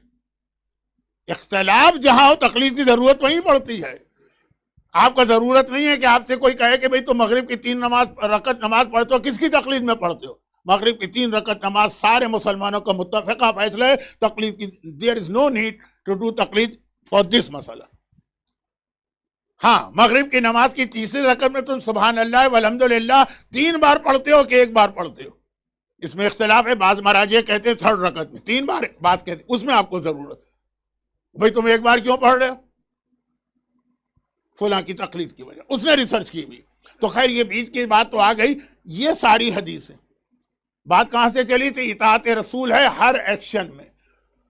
اختلاف جہاں ہو تقلید کی ضرورت وہیں پڑتی ہے۔ آپ کا ضرورت نہیں ہے کہ آپ سے کوئی کہے کہ بھئی تو مغرب کی 3 رکعت نماز پڑھتے ہو، کس کی تقلید میں پڑھتے ہو؟ مغرب کی 3 رکعت نماز سارے مسلمانوں کا متفقہ فیصلہ ہے، تقلید کی there is no need to do تقلید for this مسئلہ۔ ہاں مغرب کی نماز کی تیسری رکعت میں تم سبحان اللہ والحمدللہ 3 بار پڑھتے ہو کہ 1 بار پڑھتے ہو؟ اس میں اختلاف ہے، بعض مراجع کہتے ہیں 3rd رکعت میں 3 بار، بعض کہتے ہیں اس میں آپ کو ضرورت، بھئی تم 1 بار کیوں پڑھ رہے ہو؟ فلاں کی تقلید کی وجہ، اس نے ریسرچ کی بھی۔ تو خیر یہ بیچ کی بات تو آ گئی، یہ ساری حدیثیں بات کہاں سے چلی تھی؟ اطاعت رسول ہے ہر ایکشن میں،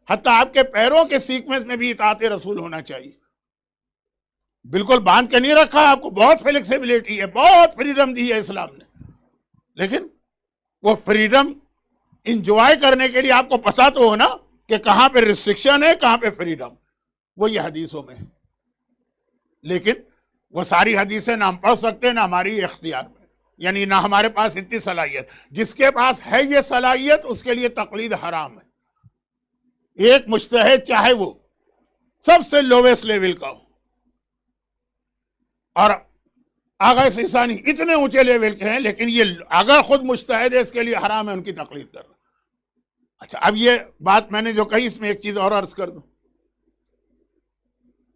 حتیٰ آپ کے پیروں کے سیکوینس میں بھی اطاعت رسول ہونا چاہیے۔ بالکل باندھ کے نہیں رکھا، آپ کو بہت فلیکسیبلٹی ہے، بہت فریڈم دی ہے اسلام نے، لیکن وہ فریڈم انجوائے کرنے کے لیے آپ کو پتا تو ہو نا کہ کہاں پہ ریسٹرکشن ہے، کہاں پہ فریڈم، وہ یہ حدیثوں میں ہے۔ لیکن وہ ساری حدیثیں نہ ہم پڑھ سکتے نہ ہماری اختیار میں، یعنی نہ ہمارے پاس اتنی صلاحیت۔ جس کے پاس ہے یہ صلاحیت اس کے لیے تقلید حرام ہے۔ ایک مجتہد چاہے وہ سب سے لویسٹ لیول کا ہو، اور آغا سیستانی اتنے اونچے لیول کے ہیں، لیکن یہ اگر خود مجتہد ہے اس کے لیے حرام ہے ان کی تقلید کرنا۔ اچھا اب یہ بات میں نے جو کہی اس میں ایک چیز اور عرض کر دوں،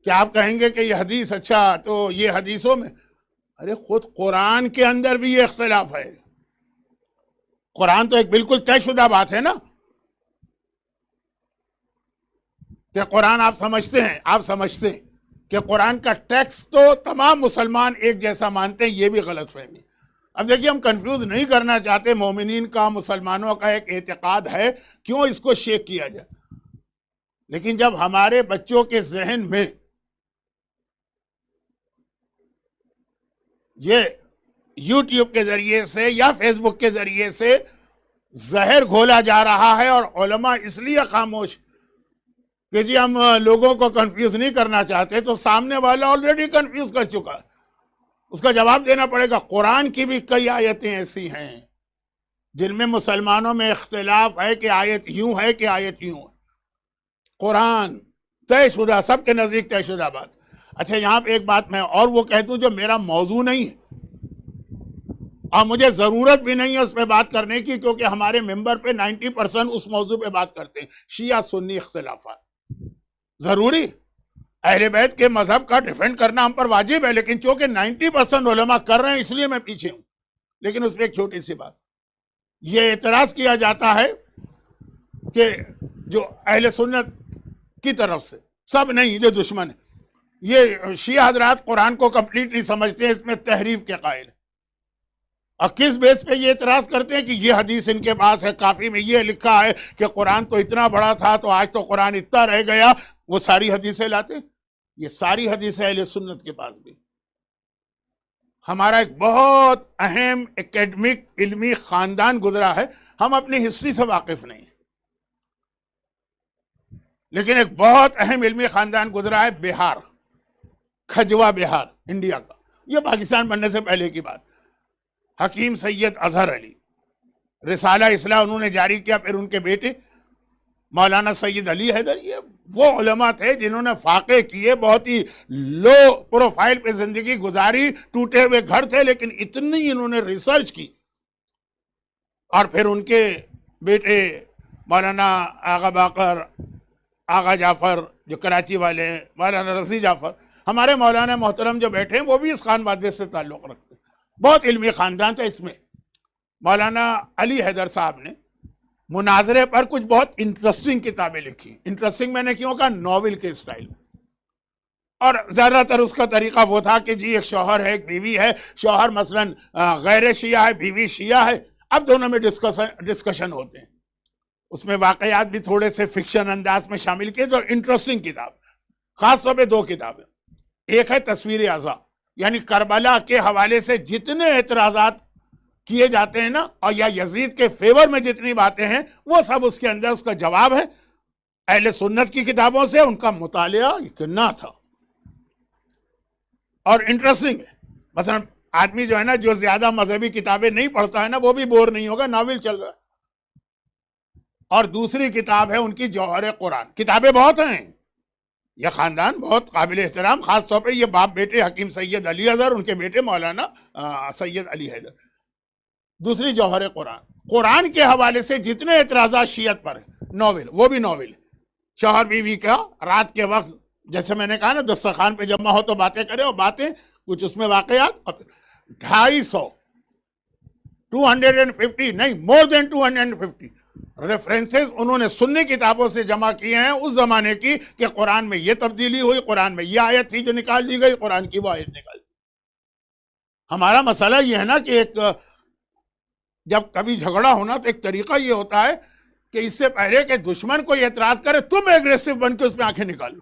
کیا آپ کہیں گے کہ یہ حدیث اچھا تو یہ حدیثوں میں، ارے خود قرآن کے اندر بھی یہ اختلاف ہے۔ قرآن تو ایک بالکل طے شدہ بات ہے نا کہ قرآن آپ سمجھتے ہیں کہ قرآن کا ٹیکسٹ تو تمام مسلمان ایک جیسا مانتے ہیں، یہ بھی غلط فہمی۔ اب دیکھیے ہم کنفیوز نہیں کرنا چاہتے، مومنین کا مسلمانوں کا ایک اعتقاد ہے، کیوں اس کو شیک کیا جائے؟ لیکن جب ہمارے بچوں کے ذہن میں یہ یوٹیوب کے ذریعے سے یا فیس بک کے ذریعے سے زہر گھولا جا رہا ہے، اور علماء اس لیے خاموش کہ جی ہم لوگوں کو کنفیوز نہیں کرنا چاہتے، تو سامنے والا آلریڈی کنفیوز کر چکا ہے، اس کا جواب دینا پڑے گا۔ قرآن کی بھی کئی آیتیں ایسی ہیں جن میں مسلمانوں میں اختلاف ہے کہ آیت یوں ہے کہ آیت یوں ہے۔ قرآن طے شدہ، سب کے نزدیک طے شدہ بات۔ اچھا یہاں پہ ایک بات میں اور وہ کہہ دوں جو میرا موضوع نہیں ہے، اور مجھے ضرورت بھی نہیں ہے اس پہ بات کرنے کی، کیونکہ ہمارے ممبر پہ 90% اس موضوع پہ بات کرتے ہیں، شیعہ سنی اختلافات۔ ضروری اہل بیت کے مذہب کا ڈیفینڈ کرنا ہم پر واجب ہے، لیکن چونکہ 90% علماء کر رہے ہیں اس لیے میں پیچھے ہوں۔ لیکن اس پہ ایک چھوٹی سی بات، یہ اعتراض کیا جاتا ہے کہ جو اہل سنت کی طرف سے، سب نہیں جو دشمن ہے، یہ شیعہ حضرات قرآن کو کمپلیٹ نہیں سمجھتے ہیں، اس میں تحریف کے قائل ہیں۔ اور کس بیس پہ یہ اعتراض کرتے ہیں کہ یہ حدیث ان کے پاس ہے، کافی میں یہ لکھا ہے کہ قرآن تو اتنا بڑا تھا تو آج تو قرآن اتنا رہ گیا، وہ ساری حدیثیں لاتے ہیں۔ یہ ساری حدیثیں اہل سنت کے پاس بھی۔ ہمارا ایک بہت اہم اکیڈمک علمی خاندان گزرا ہے، ہم اپنی ہسٹری سے واقف نہیں ہیں، لیکن ایک بہت اہم علمی خاندان گزرا ہے بہار، کھجوا بہار، انڈیا کا، یہ پاکستان بننے سے پہلے کی بات۔ حکیم سید اظہر علی، رسالہ اصلاح انہوں نے جاری کیا، پھر ان کے بیٹے مولانا سید علی حیدر، یہ وہ علماء تھے جنہوں نے فاقے کیے، بہت ہی لو پروفائل پہ زندگی گزاری، ٹوٹے ہوئے گھر تھے، لیکن اتنی انہوں نے ریسرچ کی۔ اور پھر ان کے بیٹے مولانا آغا باقر، آغا جعفر جو کراچی والے ہیں، مولانا رضی جعفر، ہمارے مولانا محترم جو بیٹھے ہیں وہ بھی اس خانوادے سے تعلق رکھتے ہیں، بہت علمی خاندان تھا۔ اس میں مولانا علی حیدر صاحب نے مناظرے پر کچھ بہت انٹرسٹنگ کتابیں لکھی۔ انٹرسٹنگ میں نے کیوں کہا؟ ناول کے اسٹائل میں، اور زیادہ تر اس کا طریقہ وہ تھا کہ جی ایک شوہر ہے، ایک بیوی ہے، شوہر مثلاً غیر شیعہ ہے، بیوی شیعہ ہے، اب دونوں میں ڈسکشن ہوتے ہیں، اس میں واقعات بھی تھوڑے سے فکشن انداز میں شامل کیے۔ تو انٹرسٹنگ کتاب، خاص طور پہ 2 کتابیں، ایک ہے تصویر اعضاء، یعنی کربلا کے حوالے سے جتنے اعتراضات کیے جاتے ہیں نا، اور یا یزید کے فیور میں جتنی باتیں ہیں، وہ سب اس کے اندر اس کا جواب ہے۔ اہل سنت کی کتابوں سے ان کا مطالعہ اتنا تھا، اور انٹرسٹنگ ہے۔ مثلا آدمی جو ہے نا، جو زیادہ مذہبی کتابیں نہیں پڑھتا ہے نا، وہ بھی بور نہیں ہوگا، ناول چل رہا ہے۔ اور دوسری کتاب ہے ان کی جوہر قرآن۔ کتابیں بہت ہیں، یہ خاندان بہت قابل احترام، خاص طور پہ یہ باپ بیٹے حکیم سید علی حیدر، ان کے بیٹے مولانا سید علی حیدر۔ دوسری جوہر قرآن، قرآن کے حوالے سے جتنے اعتراضات شیعت پر ہیں، ناول، وہ بھی ناول، شوہر بیوی کا رات کے وقت جیسے میں نے کہا نا دسترخوان پہ جمع ہو تو باتیں کرے، اور باتیں کچھ اس میں واقعات، اور 250 250 نہیں، مور دین 250 ریفرنسز انہوں نے سنی کتابوں سے جمع کیے ہیں اس زمانے کی، کہ قرآن میں یہ تبدیلی ہوئی، قرآن میں یہ آیت تھی جو نکال دی گئی، قرآن کی وہ آیت نکال دی۔ ہمارا مسئلہ یہ ہے نا کہ ایک جب کبھی جھگڑا ہونا تو ایک طریقہ یہ ہوتا ہے کہ اس سے پہلے کہ دشمن کوئی اعتراض کرے تم ایگریسو بن کے اس میں آنکھیں نکالو۔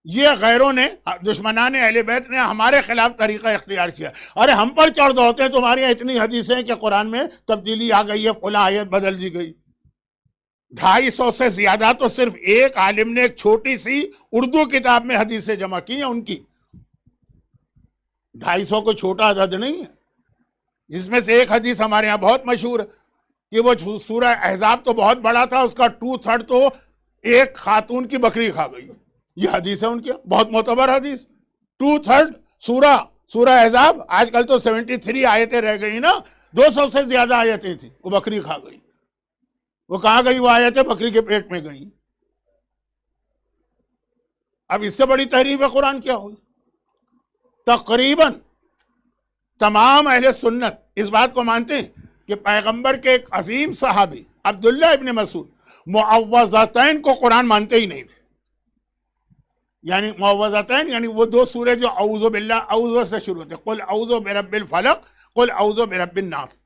یہ غیروں نے، دشمنان اہل بیت نے ہمارے خلاف طریقہ اختیار کیا، ارے ہم پر چڑھ دوڑتے ہیں، تمہاری اتنی حدیثیں ہیں کہ قرآن میں تبدیلی آ گئی ہے، فلاں آیت بدل دی گئی۔ 250 سے زیادہ تو صرف ایک عالم نے ایک چھوٹی سی اردو کتاب میں حدیثیں جمع کی ہیں ان کی۔ 250 کو چھوٹا عدد نہیں ہے، جس میں سے ایک حدیث ہمارے ہاں بہت مشہور ہے کہ وہ سورہ احزاب تو بہت بڑا تھا، اس کا 2/3 تو ایک خاتون کی بکری کھا گئی۔ یہ حدیث ہے ان کی، بہت معتبر حدیث۔ 2/3 سورہ احزاب، آج کل تو 73 آیتیں رہ گئی نا، 200 سے زیادہ آیتیں تھیں، وہ بکری کھا گئی۔ وہ کہاں گئی وہ آیتیں؟ بکری کے پیٹ میں گئی۔ اب اس سے بڑی تحریف قرآن کیا ہوئی؟ تقریباً تمام اہل سنت اس بات کو مانتے ہیں کہ پیغمبر کے ایک عظیم صحابی عبداللہ ابن مسعود معوذتین کو قرآن مانتے ہی نہیں تھے۔ یعنی معوذتین یعنی وہ 2 سورے جو اعوذ باللہ، اعوذ سے شروع ہوتے، قل اعوذ برب الفلق، قل اعوذ برب الناس،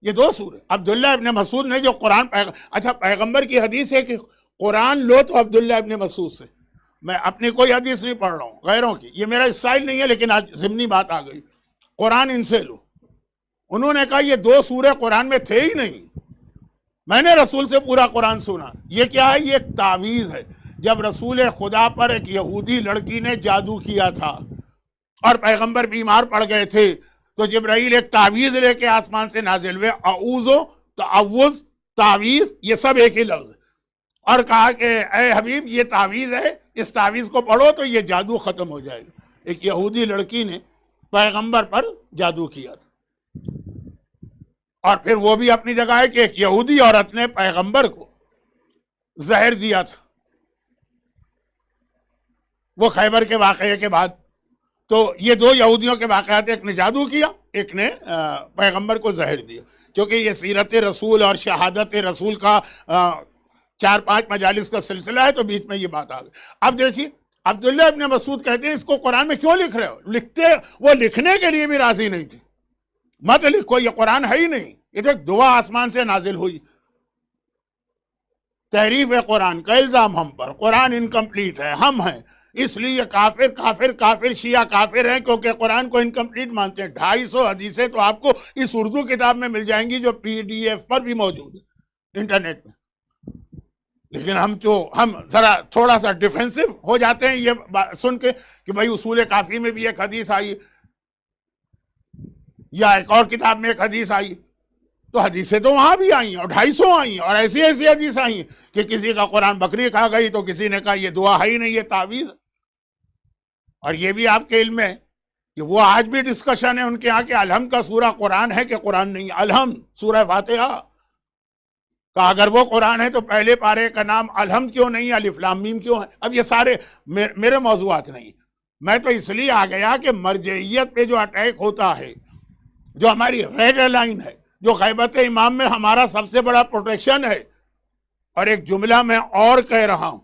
یہ 2 سورے عبداللہ ابن مسعود نے جو قرآن اچھا پیغمبر کی حدیث ہے کہ قرآن لو تو عبداللہ ابن مسعود سے، میں اپنی کوئی حدیث نہیں پڑھ رہا ہوں، غیروں کی، یہ میرا اسٹائل نہیں ہے، لیکن آج ضمنی بات آ گئی، قرآن ان سے لو۔ انہوں نے کہا یہ 2 سورے قرآن میں تھے ہی نہیں، میں نے رسول سے پورا قرآن سنا۔ یہ کیا ہے؟ یہ ایک تعویذ ہے۔ جب رسول خدا پر ایک یہودی لڑکی نے جادو کیا تھا اور پیغمبر بیمار پڑ گئے تھے تو جبرائیل ایک تعویذ لے کے آسمان سے نازل ہوئے، اعوذ، تعوذ، تعویذ، یہ سب ایک ہی لفظ، اور کہا کہ اے حبیب یہ تعویذ ہے، اس تعویذ کو پڑھو تو یہ جادو ختم ہو جائے گا۔ ایک یہودی لڑکی نے پیغمبر پر جادو کیا تھا، اور پھر وہ بھی اپنی جگہ ہے کہ ایک یہودی عورت نے پیغمبر کو زہر دیا تھا، وہ خیبر کے واقعے کے بعد۔ تو یہ 2 یہودیوں کے واقعات، ایک نے جادو کیا، ایک نے پیغمبر کو زہر دیا۔ کیونکہ یہ سیرت رسول اور شہادت رسول کا 4-5 مجالس کا سلسلہ ہے، تو بیچ میں یہ بات آ گئی۔ اب دیکھیے عبداللہ ابن مسعود کہتے ہیں اس کو قرآن میں کیوں لکھ رہے ہو؟ وہ لکھنے کے لیے بھی راضی نہیں تھے، مت لکھو، یہ قرآن ہے ہی نہیں، یہ تو ایک دعا آسمان سے نازل ہوئی۔ تحریف قرآن کا الزام ہم پر، قرآن انکمپلیٹ ہے، ہم ہیں، اس لیے کافر شیعہ کافر ہیں کیونکہ قرآن کو انکمپلیٹ مانتے ہیں۔ 250 حدیثیں تو آپ کو اس اردو کتاب میں مل جائیں گی جو PDF پر بھی موجود ہے انٹرنیٹ میں، لیکن ہم ذرا تھوڑا سا ڈیفینسو ہو جاتے ہیں یہ سن کے کہ بھائی اصول کافی میں بھی ایک حدیث آئی یا ایک اور کتاب میں ایک حدیث آئی، تو حدیثیں تو وہاں بھی آئی ہیں، اور 250 آئی ہیں، اور ایسی حدیث آئی ہیں کہ کسی کا قرآن بکری کھا گئی تو کسی نے کہا یہ دعا ہے ہی نہیں، یہ تعویذ۔ اور یہ بھی آپ کے علم میں کہ وہ آج بھی ڈسکشن ہے ان کے ہاں کہ الحمد کا سورہ قرآن ہے کہ قرآن نہیں ہے۔ الحمد سورہ فاتحہ کہ اگر وہ قرآن ہے تو پہلے پارے کا نام الحمد کیوں نہیں ہے، الف لام میم کیوں ہے؟ اب یہ سارے میرے موضوعات نہیں، میں تو اس لیے آ گیا کہ مرجعیت پہ جو اٹیک ہوتا ہے، جو ہماری ریڈ لائن ہے، جو غیبت امام میں ہمارا سب سے بڑا پروٹیکشن ہے۔ اور ایک جملہ میں اور کہہ رہا ہوں،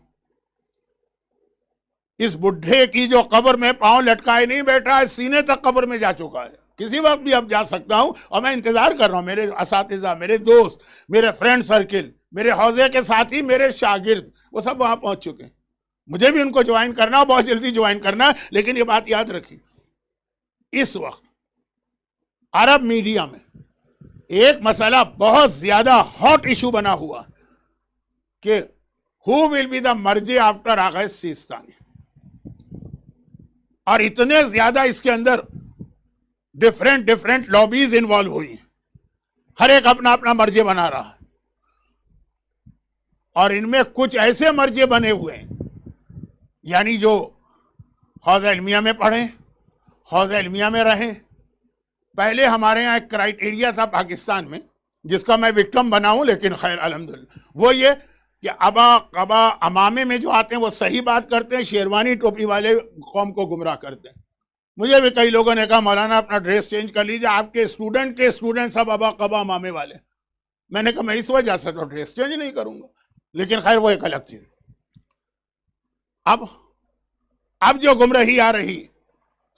اس بڈھے کی جو قبر میں پاؤں لٹکائے نہیں بیٹھا ہے، سینے تک قبر میں جا چکا ہے، کسی وقت بھی اب جا سکتا ہوں، اور میں انتظار کر رہا ہوں۔ میرے اساتذہ، میرے دوست، میرے فرینڈ سرکل، میرے حوزے کے ساتھی، میرے شاگرد، وہ سب وہاں پہنچ چکے ہیں، مجھے بھی ان کو جوائن کرنا، بہت جلدی جوائن کرنا ہے۔ لیکن یہ بات یاد رکھیے، اس وقت عرب میڈیا میں ایک مسئلہ بہت زیادہ ہاٹ ایشو بنا ہوا کہ who will be the مرجع آفٹر آغا سیستانی، اور اتنے زیادہ اس کے اندر ڈیفرنٹ لابیز انوالو ہوئی ہیں، ہر ایک اپنا اپنا مرجع بنا رہا ہے، اور ان میں کچھ ایسے مرجع بنے ہوئے ہیں یعنی جو حوزہ علمیہ میں پڑھیں، حوزہ علمیہ میں رہیں۔ پہلے ہمارے یہاں ایک کرائیٹیریا تھا پاکستان میں جس کا میں وکٹم بنا ہوں، لیکن خیر الحمدللہ، وہ یہ کہ ابا قبا امامے میں جو آتے ہیں وہ صحیح بات کرتے ہیں، شیروانی ٹوپی والے قوم کو گمراہ کرتے ہیں. مجھے بھی کئی لوگوں نے کہا مولانا اپنا ڈریس چینج کر لیجیے، آپ کے اسٹوڈنٹ سب ابا قبا امامے والے. میں نے کہا میں اس وجہ سے تو ڈریس چینج نہیں کروں گا، لیکن خیر وہ ایک الگ چیز. اب جو گمراہی آ رہی،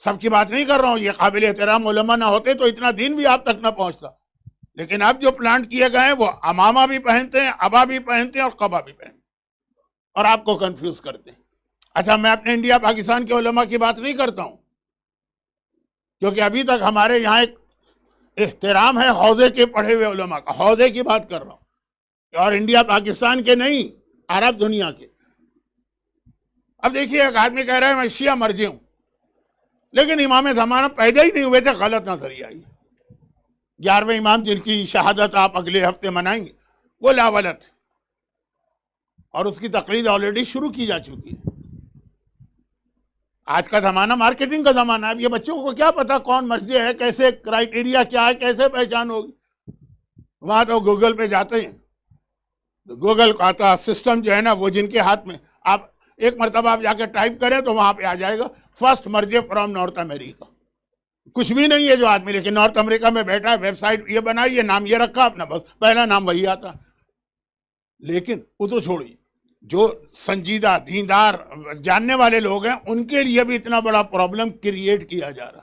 سب کی بات نہیں کر رہا ہوں، یہ قابل احترام علماء نہ ہوتے تو اتنا دین بھی آپ تک نہ پہنچتا. لیکن اب جو پلانٹ کیے گئے ہیں وہ امامہ بھی پہنتے ہیں، ابا بھی پہنتے ہیں اور قبا بھی پہنتے ہیں، اور آپ کو کنفیوز کرتے ہیں. اچھا میں اپنے انڈیا پاکستان کے علماء کی بات نہیں کرتا ہوں، کیونکہ ابھی تک ہمارے یہاں ایک احترام ہے حوزے کے پڑھے ہوئے علماء کا، حوزے کی بات کر رہا ہوں، اور انڈیا پاکستان کے نہیں، عرب دنیا کے. اب دیکھیے ایک آدمی کہہ رہا ہے میں شیعہ مرجع ہوں، لیکن امام زمانہ پیدا ہی نہیں ہوئے تھے، غلط نظریہ آئی. 11ویں امام جن کی شہادت آپ اگلے ہفتے منائیں گے وہ لاولت ہے، اور اس کی تقلید آلریڈی شروع کی جا چکی ہے. آج کا زمانہ مارکیٹنگ کا زمانہ ہے. اب یہ بچوں کو کیا پتا کون مرجع ہے، کیسے کرائیٹیریا کیا ہے، کیسے پہچان ہوگی. وہاں تو گوگل پہ جاتے ہیں، گوگل کا سسٹم جو ہے نا وہ جن کے ہاتھ میں، آپ ایک مرتبہ آپ جا کے ٹائپ کریں تو وہاں پہ آ جائے گا فرسٹ مرجع فرام نارتھ امریکہ. کچھ بھی نہیں ہے جو آدمی، لیکن نارتھ امریکہ میں بیٹھا ہے، ویب سائٹ یہ بنائی، یہ نام یہ رکھا اپنا، بس پہلا نام وہی آتا. لیکن وہ تو چھوڑیے، جو سنجیدہ دیندار جاننے والے لوگ ہیں ان کے لیے بھی اتنا بڑا پرابلم کریٹ کیا جا رہا.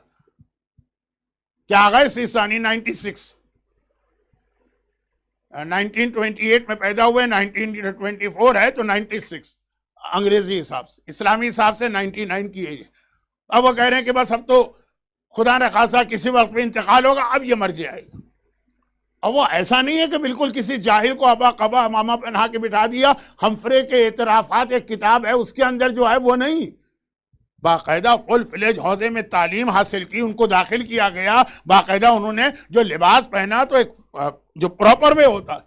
کیا گئے سیسانی 1928 میں پیدا ہوئے، 1924 ہے تو 96 انگریزی حساب سے، اسلامی حساب سے 99 کی ایج ہے. اب وہ کہہ رہے ہیں کہ بس اب تو خدا نہ خاصا کسی وقت پہ انتقال ہوگا، اب یہ مرجع آئے گا. اور وہ ایسا نہیں ہے کہ بالکل کسی جاہل کو ابا قبا امامہ پہنا کے بٹھا دیا. ہمفرے کے اعترافات ایک کتاب ہے، اس کے اندر جو ہے وہ نہیں، باقاعدہ فل فلیج حوزے میں تعلیم حاصل کی، ان کو داخل کیا گیا، باقاعدہ انہوں نے جو لباس پہنا تو ایک جو پراپر وے ہوتا ہے،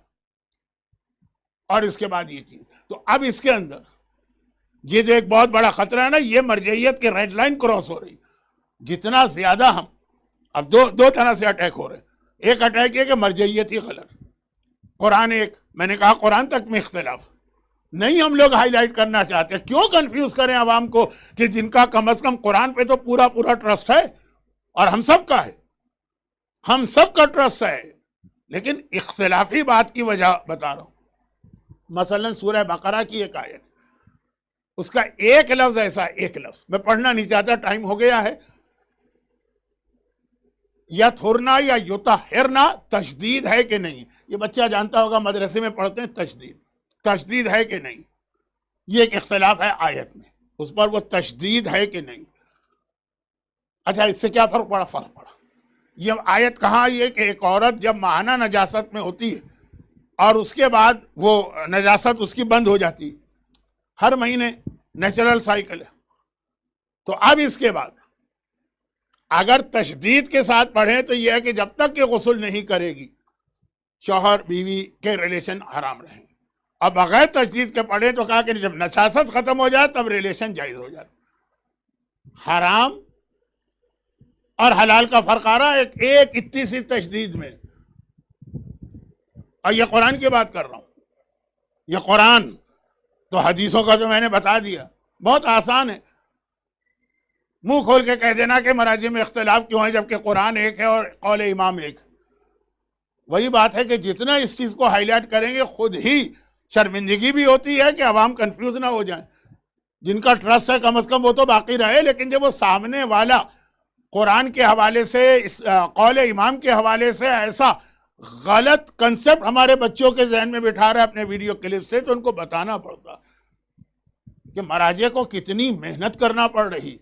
اور اس کے بعد یہ چیز. تو اب اس کے اندر یہ جو ایک بہت بڑا خطرہ ہے نا، یہ مرجعیت کے ریڈ لائن کراس ہو رہی. جتنا زیادہ ہم اب دو طرح سے اٹیک ہو رہے ہیں. ایک اٹیک یہ کہ مرجعیت ہی غلط، قرآن ایک، میں نے کہا قرآن تک میں اختلاف نہیں ہم لوگ ہائی لائٹ کرنا چاہتے. کیوں کنفیوز کریں عوام کو کہ جن کا کم از کم قرآن پہ تو پورا ٹرسٹ ہے، اور ہم سب کا ہے، ہم سب کا ٹرسٹ ہے، لیکن اختلافی بات کی وجہ بتا رہا ہوں. مثلا سورہ بقرہ کی ایک آیت، اس کا ایک لفظ ایسا، ایک لفظ میں پڑھنا نہیں چاہتا، ٹائم ہو گیا ہے. یطہرنا یا یطہرنا تشدید ہے کہ نہیں؟ یہ بچہ جانتا ہوگا، مدرسے میں پڑھتے ہیں تشدید ہے کہ نہیں. یہ ایک اختلاف ہے آیت میں، اس پر وہ تشدید ہے کہ نہیں. اچھا اس سے کیا فرق پڑا؟ یہ آیت کہاں آئی ہے کہ ایک عورت جب ماہانہ نجاست میں ہوتی ہے اور اس کے بعد وہ نجاست اس کی بند ہو جاتی، ہر مہینے نیچرل سائیکل ہے. تو اب اس کے بعد اگر تشدید کے ساتھ پڑھیں تو یہ ہے کہ جب تک کہ غسل نہیں کرے گی شوہر بیوی کے ریلیشن حرام رہیں. اب بغیر تشدید کے پڑھیں تو کہا کہ جب نجاست ختم ہو جائے تب ریلیشن جائز ہو جائے. حرام اور حلال کا فرق آ رہا ہے ایک اتنی سی تشدید میں. اور یہ قرآن کی بات کر رہا ہوں، یہ قرآن تو حدیثوں کا جو میں نے بتا دیا بہت آسان ہے. منہ کھول کے کہہ دینا کہ مراجع میں اختلاف کیوں ہے جبکہ قرآن ایک ہے اور قول امام ایک. وہی بات ہے کہ جتنا اس چیز کو ہائی لائٹ کریں گے خود ہی شرمندگی بھی ہوتی ہے کہ عوام کنفیوز نہ ہو جائیں. جن کا ٹرسٹ ہے کم از کم وہ تو باقی رہے، لیکن جب وہ سامنے والا قرآن کے حوالے سے، قول امام کے حوالے سے ایسا غلط کنسپٹ ہمارے بچوں کے ذہن میں بٹھا رہا ہے اپنے ویڈیو کلپ سے، تو ان کو بتانا پڑتا کہ مراجع کو کتنی محنت کرنا پڑ رہی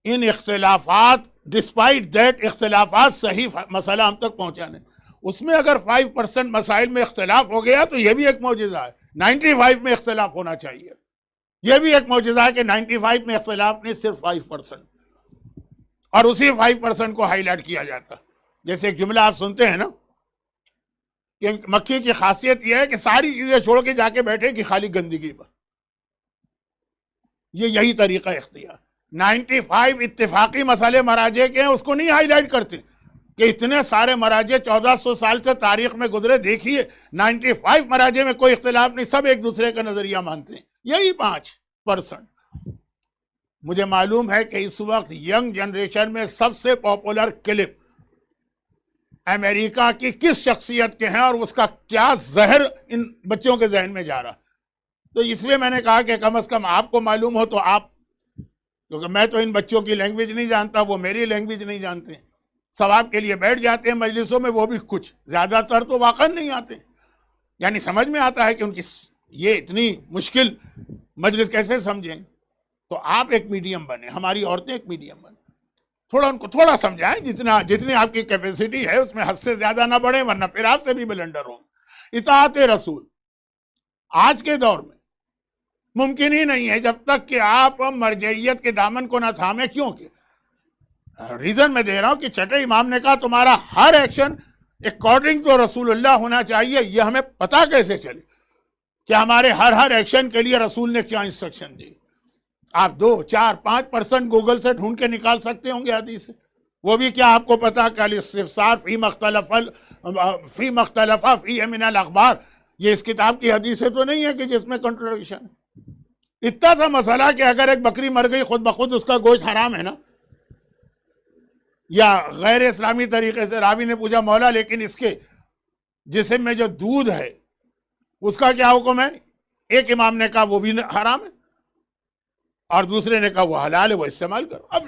ان اختلافات، ڈسپائٹ دیٹ اختلافات صحیح مسئلہ ہم تک پہنچانے. اس میں اگر 5% مسائل میں اختلاف ہو گیا تو یہ بھی ایک معجزہ ہے. 95 میں اختلاف ہونا چاہیے، یہ بھی ایک معجزہ ہے کہ 95 میں اختلاف نہیں، صرف 5%، اور اسی 5% کو ہائی لائٹ کیا جاتا. جیسے ایک جملہ آپ سنتے ہیں نا کہ مکھی کی خاصیت یہ ہے کہ ساری چیزیں چھوڑ کے جا کے بیٹھے کہ خالی گندگی پر. یہی طریقہ اختیار. 95 اتفاقی مسئلے مراجع کے ہیں، اس کو نہیں ہائی لائٹ کرتے. کہ اتنے سارے مراجع 1400 سال سے تاریخ میں گزرے، دیکھیے 95 مراجع میں کوئی اختلاف نہیں، سب ایک دوسرے کا نظریہ مانتے ہیں، یہی 5%۔ مجھے معلوم ہے کہ اس وقت ینگ جنریشن میں سب سے پاپولر کلپ امریکہ کی کس شخصیت کے ہیں اور اس کا کیا زہر ان بچوں کے ذہن میں جا رہا، تو اس لیے میں نے کہا کہ کم از کم آپ کو معلوم ہو تو آپ، کیونکہ میں تو ان بچوں کی لینگویج نہیں جانتا، وہ میری لینگویج نہیں جانتے، ثواب کے لیے بیٹھ جاتے ہیں مجلسوں میں، وہ بھی کچھ، زیادہ تر تو واقعا نہیں آتے، یعنی سمجھ میں آتا ہے کہ ان کی یہ اتنی مشکل مجلس کیسے سمجھیں۔ تو آپ ایک میڈیم بنے، ہماری عورتیں ایک میڈیم بنے، تھوڑا ان کو تھوڑا سمجھائیں، جتنی آپ کی کیپیسٹی ہے اس میں حد سے زیادہ نہ بڑھیں، ورنہ پھر آپ سے بھی بلنڈر ہوں۔ اطاعت رسول آج کے دور میں ممکن ہی نہیں ہے جب تک کہ آپ مرجعیت کے دامن کو نہ تھامیں، کیونکہ ریزن میں دے رہا ہوں کہ چھٹے امام نے کہا تمہارا ہر ایکشن اکارڈنگ ٹو رسول اللہ ہونا چاہیے۔ یہ ہمیں پتہ کیسے چلے کہ ہمارے ہر ایکشن کے لیے رسول نے کیا انسٹرکشن دی؟ آپ 2، 4، 5% گوگل سے ڈھونڈ کے نکال سکتے ہوں گے حدیث سے، وہ بھی کیا آپ کو پتا کہ الاستفسار فی مختلف فی من الاخبار، یہ اس کتاب کی حدیث تو نہیں ہے کہ جس میں کنٹرڈکشن ہے۔ اتنا سا مسئلہ کہ اگر ایک بکری مر گئی خود بخود اس کا گوشت حرام ہے نا، یا غیر اسلامی طریقے سے راوی نے پوچھا مولا لیکن اس کے جسم میں جو دودھ ہے اس کا کیا حکم ہے؟ ایک امام نے کہا وہ بھی حرام ہے اور دوسرے نے کہا وہ حلال ہے، وہ استعمال کرو۔ اب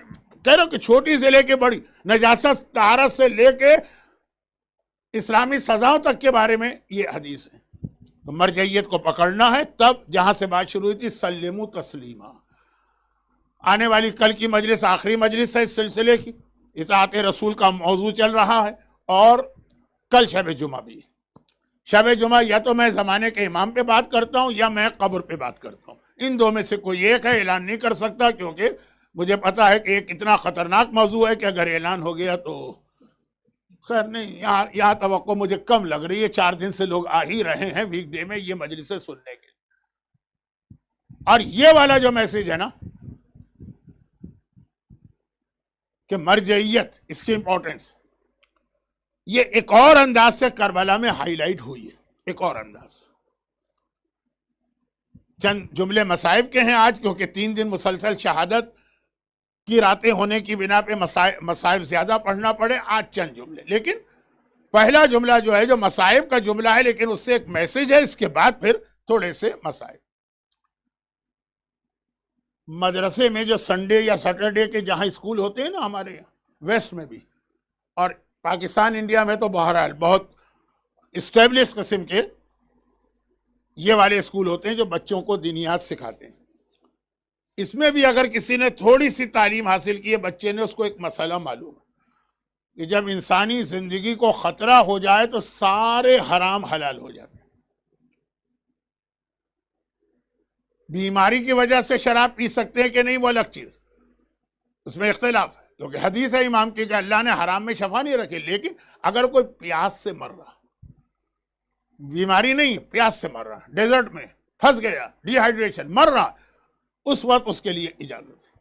کہہ رہا ہوں کہ چھوٹی سے لے کے بڑی نجاست طہارت سے لے کے اسلامی سزاؤں تک کے بارے میں یہ حدیث ہے۔ تو مرجعیت کو پکڑنا ہے، تب جہاں سے بات شروع ہوئی تھی سلموا تسلیما، آنے والی کل کی مجلس آخری مجلس ہے اس سلسلے کی، اطاعت رسول کا موضوع چل رہا ہے، اور کل شب جمعہ بھی۔ شب جمعہ یا تو میں زمانے کے امام پہ بات کرتا ہوں یا میں قبر پہ بات کرتا ہوں، ان دو میں سے کوئی ایک ہے، اعلان نہیں کر سکتا کیونکہ مجھے پتا ہے کہ ایک اتنا خطرناک موضوع ہے کہ اگر اعلان ہو گیا تو خیر نہیں، یہاں توقع مجھے کم لگ رہی ہے، 4 دن سے لوگ آ ہی رہے ہیں ویک ڈے میں یہ مجلسیں سننے کے۔ اور یہ والا جو میسج ہے نا کہ مرجعیت، اس کی امپورٹنس، یہ ایک اور انداز سے کربلا میں ہائی لائٹ ہوئی ہے، ایک اور انداز۔ چند جملے مصائب کے ہیں آج، کیونکہ 3 دن مسلسل شہادت کی راتیں ہونے کی بنا پہ مصائب زیادہ پڑھنا پڑے، آج چند جملے، لیکن پہلا جملہ جو ہے جو مصائب کا جملہ ہے لیکن اس سے ایک میسج ہے، اس کے بعد پھر تھوڑے سے مصائب۔ مدرسے میں جو سنڈے یا سیٹرڈے کے جہاں اسکول ہوتے ہیں نا ہمارے یہاں ویسٹ میں بھی، اور پاکستان انڈیا میں تو بہرحال بہت اسٹیبلش قسم کے یہ والے اسکول ہوتے ہیں جو بچوں کو دینیات سکھاتے ہیں۔ اس میں بھی اگر کسی نے تھوڑی سی تعلیم حاصل کی ہے، بچے نے، اس کو ایک مسئلہ معلوم ہے کہ جب انسانی زندگی کو خطرہ ہو جائے تو سارے حرام حلال ہو جاتے ہیں۔ بیماری کی وجہ سے شراب پی سکتے ہیں کہ نہیں وہ الگ چیز، اس میں اختلاف ہے، کیونکہ حدیث ہے امام کی کہ اللہ نے حرام میں شفا نہیں رکھی، لیکن اگر کوئی پیاس سے مر رہا، بیماری نہیں پیاس سے مر رہا، ڈیزرٹ میں پھنس گیا، ڈی ہائیڈریشن، مر رہا، اس وقت اس کے لیے اجازت ہے،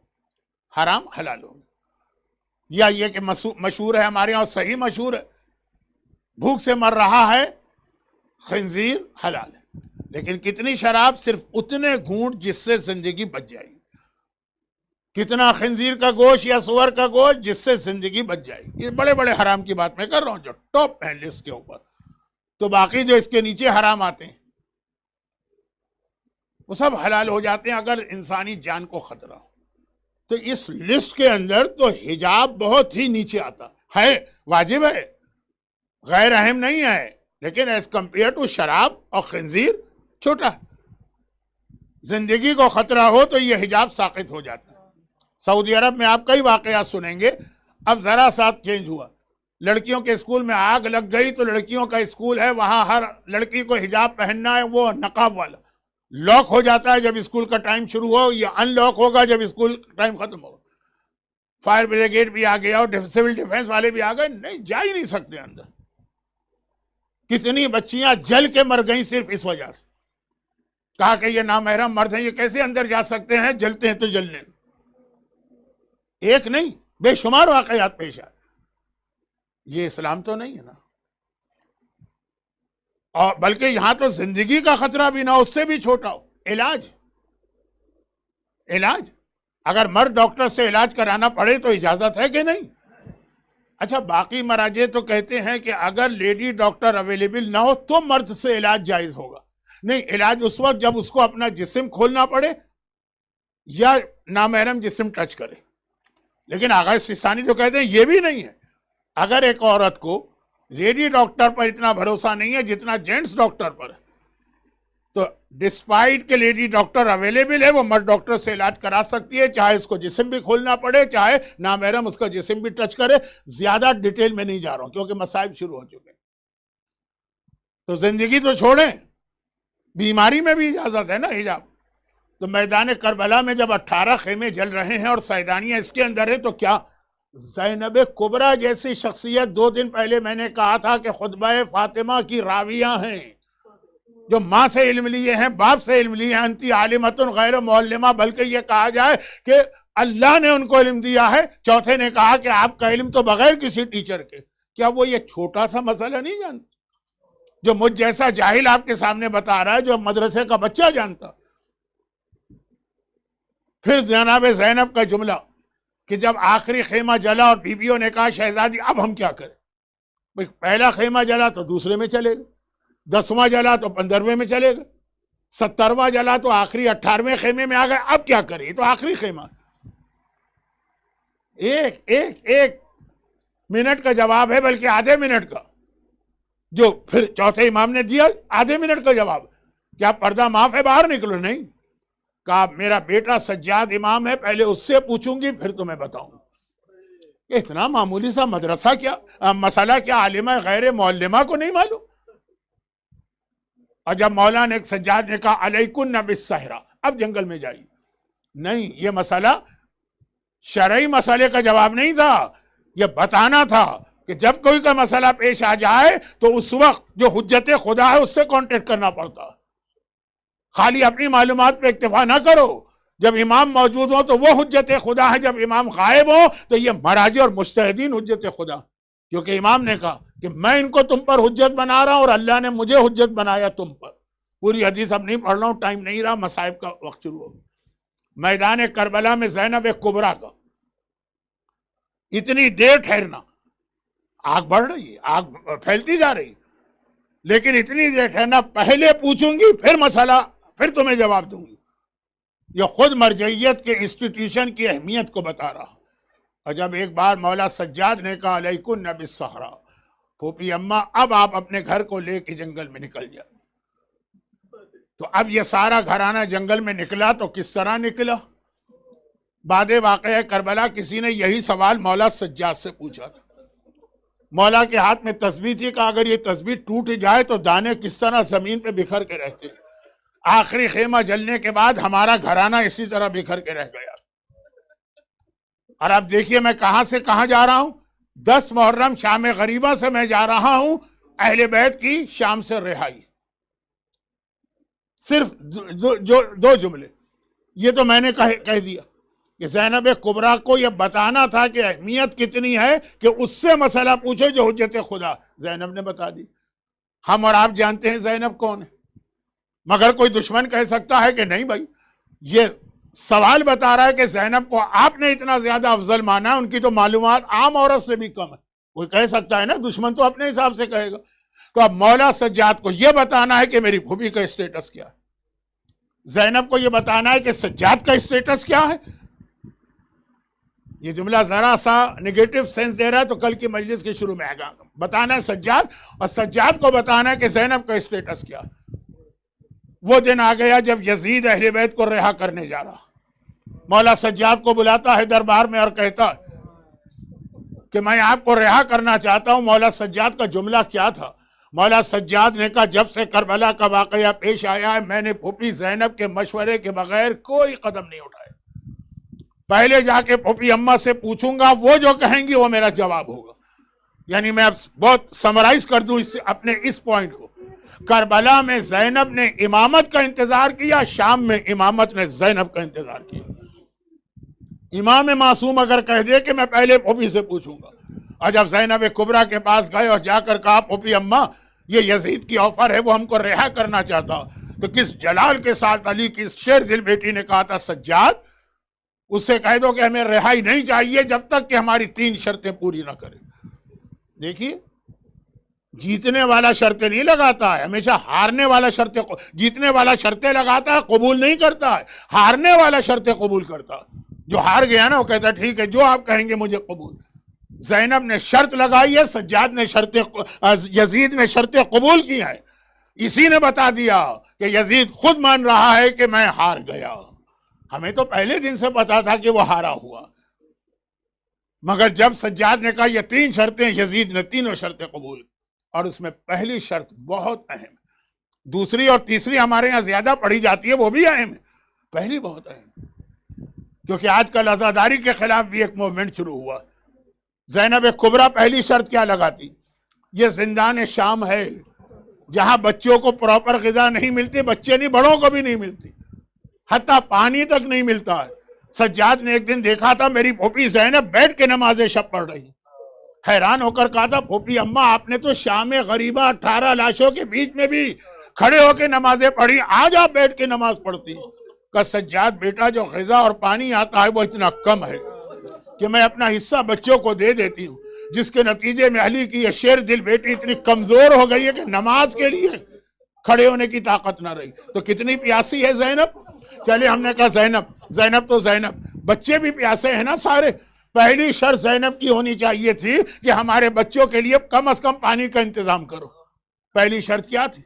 حرام حلال ہوگا۔ یا یہ کہ مشہور ہے ہمارے یہاں، صحیح مشہور ہے، بھوک سے مر رہا ہے، خنزیر حلال ہے، لیکن کتنی شراب؟ صرف اتنے گھونٹ جس سے زندگی بچ جائے گی، کتنا خنزیر کا گوشت یا سور کا گوشت جس سے زندگی بچ جائے گی۔ یہ بڑے بڑے حرام کی بات میں کر رہا ہوں جو ٹاپ ہیں لسٹ کے اوپر، تو باقی جو اس کے نیچے حرام آتے ہیں وہ سب حلال ہو جاتے ہیں اگر انسانی جان کو خطرہ ہو۔ تو اس لسٹ کے اندر تو حجاب بہت ہی نیچے آتا ہے، واجب ہے، غیر اہم نہیں ہے، لیکن ایز کمپیئر ٹو شراب اور خنزیر چھوٹا ہے۔ زندگی کو خطرہ ہو تو یہ حجاب ساقط ہو جاتا ہے۔ سعودی عرب میں آپ کئی واقعات سنیں گے، اب ذرا ساتھ چینج ہوا، لڑکیوں کے اسکول میں آگ لگ گئی تو لڑکیوں کا اسکول ہے، وہاں ہر لڑکی کو حجاب پہننا ہے، وہ نقاب والا، لاک ہو جاتا ہے جب اسکول کا ٹائم شروع ہو، یا ان لاک ہوگا جب اسکول ٹائم ختم ہوگا۔ فائر بریگیڈ بھی آ گیا اور سول ڈیفنس والے بھی آ گئے، نہیں جا ہی نہیں سکتے اندر۔ کتنی بچیاں جل کے مر گئیں صرف اس وجہ سے، کہا کہ یہ نامحرم مرد ہیں، یہ کیسے اندر جا سکتے ہیں، جلتے ہیں تو جلنے۔ ایک نہیں بے شمار واقعات پیش آئے۔ یہ اسلام تو نہیں ہے نا. اور بلکہ یہاں تو زندگی کا خطرہ بھی نہ، اس سے بھی چھوٹا ہو. علاج اگر مرد ڈاکٹر سے علاج کرانا پڑے تو اجازت ہے کہ نہیں؟ اچھا، باقی مراجع تو کہتے ہیں کہ اگر لیڈی ڈاکٹر اویلیبل نہ ہو تو مرد سے علاج جائز ہوگا. نہیں، علاج اس وقت جب اس کو اپنا جسم کھولنا پڑے یا نامحرم جسم ٹچ کرے. لیکن آغا سستانی تو کہتے ہیں یہ بھی نہیں ہے. اگر ایک عورت کو لیڈی ڈاکٹر پر اتنا بھروسہ نہیں ہے جتنا جینٹس ڈاکٹر پر ہے، تو ڈسپائٹ کہ لیڈی ڈاکٹر اویلیبل ہے، وہ مرد ڈاکٹر سے علاج کرا سکتی ہے، چاہے اس کو جسم بھی کھولنا پڑے، چاہے نامحرم اس کا جسم بھی ٹچ کرے. زیادہ ڈیٹیل میں نہیں جا رہا ہوں کیونکہ مصائب شروع ہو چکے ہیں. تو زندگی تو چھوڑیں، بیماری میں بھی اجازت ہے نا حجاب. تو میدان کربلا میں جب 18 خیمے جل رہے ہیں اور سیدانیاں اس کے اندر ہے، تو کیا زینب کبریٰ جیسی شخصیت 2 دن پہلے میں نے کہا تھا کہ خطبہ فاطمہ کی راویہ ہیں، جو ماں سے علم لیے ہیں، باپ سے علم لیے ہیں، انتی عالمۃ غیر معلمہ، بلکہ یہ کہا جائے کہ اللہ نے ان کو علم دیا ہے. چوتھے نے کہا کہ آپ کا علم تو بغیر کسی ٹیچر کے. کیا وہ یہ چھوٹا سا مسئلہ نہیں جانتا جو مجھ جیسا جاہل آپ کے سامنے بتا رہا ہے، جو مدرسے کا بچہ جانتا؟ پھر جناب زینب کا جملہ کہ جب آخری خیمہ جلا اور بیویوں نے کہا شہزادی اب ہم کیا کریں؟ پہلا خیمہ جلا تو دوسرے میں چلے گا، 10واں جلا تو 15ویں میں چلے گا، 17واں جلا تو آخری 18ویں خیمے میں آ گئے. اب کیا کریں؟ تو آخری خیمہ. ایک منٹ کا جواب ہے، بلکہ آدھے منٹ کا، جو پھر چوتھے امام نے دیا. آدھے منٹ کا جواب. کیا پردہ معاف ہے؟ باہر نکلو. نہیں کہا میرا بیٹا سجاد امام ہے، پہلے اس سے پوچھوں گی پھر تمہیں بتاؤں. اتنا معمولی سا مدرسہ کیا مسئلہ کیا عالمہ غیر معلمہ کو نہیں معلوم؟ اور جب مولانا ایک سجاد نے کہا علیکن بالسحرہ، اب جنگل میں جائیے. نہیں، یہ مسئلہ شرعی مسئلے کا جواب نہیں تھا، یہ بتانا تھا کہ جب کوئی کا مسئلہ پیش آ جائے تو اس وقت جو حجت خدا ہے اس سے کانٹیکٹ کرنا پڑتا. خالی اپنی معلومات پہ اکتفا نہ کرو. جب امام موجود ہو تو وہ حجت خدا ہے، جب امام غائب ہو تو یہ مراجع اور مجتہدین حجت خدا. کیونکہ امام نے کہا کہ میں ان کو تم پر حجت بنا رہا ہوں اور اللہ نے مجھے حجت بنایا تم پر. پوری حدیث اب نہیں پڑھ رہا ہوں، ٹائم نہیں رہا، مصائب کا وقت شروع ہو. میدان کربلا میں زینب کبریٰ کا اتنی دیر ٹھہرنا، آگ بڑھ رہی ہے، آگ پھیلتی جا رہی، لیکن اتنی دیر ٹھہرنا، پہلے پوچھوں گی پھر مسئلہ پھر تمہیں جواب دوں گی. یہ خود مرجعیت کے انسٹیٹیوشن کی اہمیت کو بتا رہا. اور جب ایک بار مولا سجاد نے کہا علیکن بالصحراء، پھوپھی اماں اب آپ اپنے گھر کو لے کے جنگل میں نکل جائیں. تو اب یہ سارا گھرانہ جنگل میں نکلا تو کس طرح نکلا؟ بعد واقعہ کربلا کسی نے یہی سوال مولا سجاد سے پوچھا تھا. مولا کے ہاتھ میں تسبیح تھی کہ اگر یہ تسبیح ٹوٹ جائے تو دانے کس طرح زمین پہ بکھر کے رہتے. آخری خیمہ جلنے کے بعد ہمارا گھرانہ اسی طرح بکھر کے رہ گیا. اور اب دیکھیے میں کہاں سے کہاں جا رہا ہوں. 10 محرم شام غریبہ سے میں جا رہا ہوں اہل بیت کی شام سے رہائی. صرف 2 جملے یہ تو میں نے کہہ دیا کہ زینب کبریٰ کو یہ بتانا تھا کہ اہمیت کتنی ہے کہ اس سے مسئلہ پوچھو جو حجت خدا. زینب نے بتا دی. ہم اور آپ جانتے ہیں زینب کون ہے، مگر کوئی دشمن کہہ سکتا ہے کہ نہیں بھائی یہ سوال بتا رہا ہے کہ زینب کو آپ نے اتنا زیادہ افضل مانا ہے، ان کی تو معلومات عام عورت سے بھی کم ہے. کوئی کہہ سکتا ہے نا، دشمن تو اپنے حساب سے کہے گا. تو اب مولا سجاد کو یہ بتانا ہے کہ میری پھوپھی کا اسٹیٹس کیا ہے، زینب کو یہ بتانا ہے کہ سجاد کا اسٹیٹس کیا ہے. یہ جملہ ذرا سا نگیٹو سینس دے رہا ہے تو کل کی مجلس کے شروع میں آئے گا. بتانا ہے سجاد، اور سجاد کو بتانا ہے کہ زینب کا اسٹیٹس کیا. وہ دن آ گیا جب یزید اہل بیت کو رہا کرنے جا رہا. مولا سجاد کو بلاتا ہے دربار میں اور کہتا ہے کہ میں آپ کو رہا کرنا چاہتا ہوں. مولا سجاد کا جملہ کیا تھا؟ مولا سجاد نے کہا جب سے کربلا کا واقعہ پیش آیا ہے میں نے پھوپھی زینب کے مشورے کے بغیر کوئی قدم نہیں اٹھایا. پہلے جا کے پھوپھی اماں سے پوچھوں گا، وہ جو کہیں گی وہ میرا جواب ہوگا. یعنی میں اب بہت سمرائز کر دوں اپنے اس پوائنٹ کو. کربلا میں زینب نے امامت کا انتظار کیا، شام میں امامت نے زینب کا انتظار کیا. امام معصوم اگر کہہ دے کہ میں پہلے پھوپھی سے پوچھوں گا، اور جب زینب کبریٰ کے پاس گئے اور جا کر کہا پھوپھی اماں یہ یزید کی آفر ہے، وہ ہم کو رہا کرنا چاہتا، تو کس جلال کے ساتھ علی کی شیر دل بیٹی نے کہا تھا سجاد اس سے کہہ دو کہ ہمیں رہائی نہیں چاہیے جب تک کہ ہماری 3 شرطیں پوری نہ کرے۔ دیکھیے جیتنے والا شرطیں نہیں لگاتا ہے، ہمیشہ ہارنے والا شرطیں، جیتنے والا شرطیں لگاتا ہے قبول نہیں کرتا ہے، ہارنے والا شرطیں قبول کرتا ہے۔ جو ہار گیا نا وہ کہتا ہے ٹھیک ہے جو آپ کہیں گے مجھے قبول۔ زینب نے شرط لگائی ہے، سجاد نے یزید نے شرطیں قبول کی ہیں۔ اسی نے بتا دیا کہ یزید خود مان رہا ہے کہ میں ہار گیا، ہمیں تو پہلے دن سے پتا تھا کہ وہ ہارا ہوا، مگر جب سجاد نے کہا یہ 3 شرطیں، یزید نے تینوں شرطیں قبول، اور اس میں پہلی شرط بہت اہم ہے، دوسری اور تیسری ہمارے ہاں زیادہ پڑھی جاتی ہے، وہ بھی اہم ہے، پہلی بہت اہم ہے، کیونکہ آج کل عزاداری کے خلاف بھی ایک موومنٹ شروع ہوا۔ زینب کبریٰ پہلی شرط کیا لگاتی؟ یہ زندان شام ہے جہاں بچوں کو پراپر غذا نہیں ملتی، بچے نہیں بڑوں کو بھی نہیں ملتی، حتیٰ پانی تک نہیں ملتا ہے۔ سجاد نے ایک دن دیکھا تھا میری پھوپھی زینب بیٹھ کے نماز شب پڑھ رہی، حیران ہو کر کہا تھا پھوپھی اماں آپ نے تو شام غریبہ 18 لاشوں کے بیچ میں بھی کھڑے ہو کے نمازیں پڑھی، آج آپ بیٹھ کے نماز پڑھتی۔ کہ سجاد بیٹا جو غذا اور پانی آتا ہے وہ اتنا کم ہے کہ میں اپنا حصہ بچوں کو دے دیتی ہوں، جس کے نتیجے میں علی کی یہ شیر دل بیٹی اتنی کمزور ہو گئی ہے کہ نماز کے لیے کھڑے ہونے کی طاقت نہ رہی۔ تو کتنی پیاسی ہے زینب۔ چلے ہم نے کہا زینب تو زینب، بچے بھی پیاسے ہیں نا سارے۔ پہلی شرط زینب کی ہونی چاہیے تھی کہ ہمارے بچوں کے لیے کم از کم پانی کا انتظام کرو۔ پہلی شرط کیا تھی؟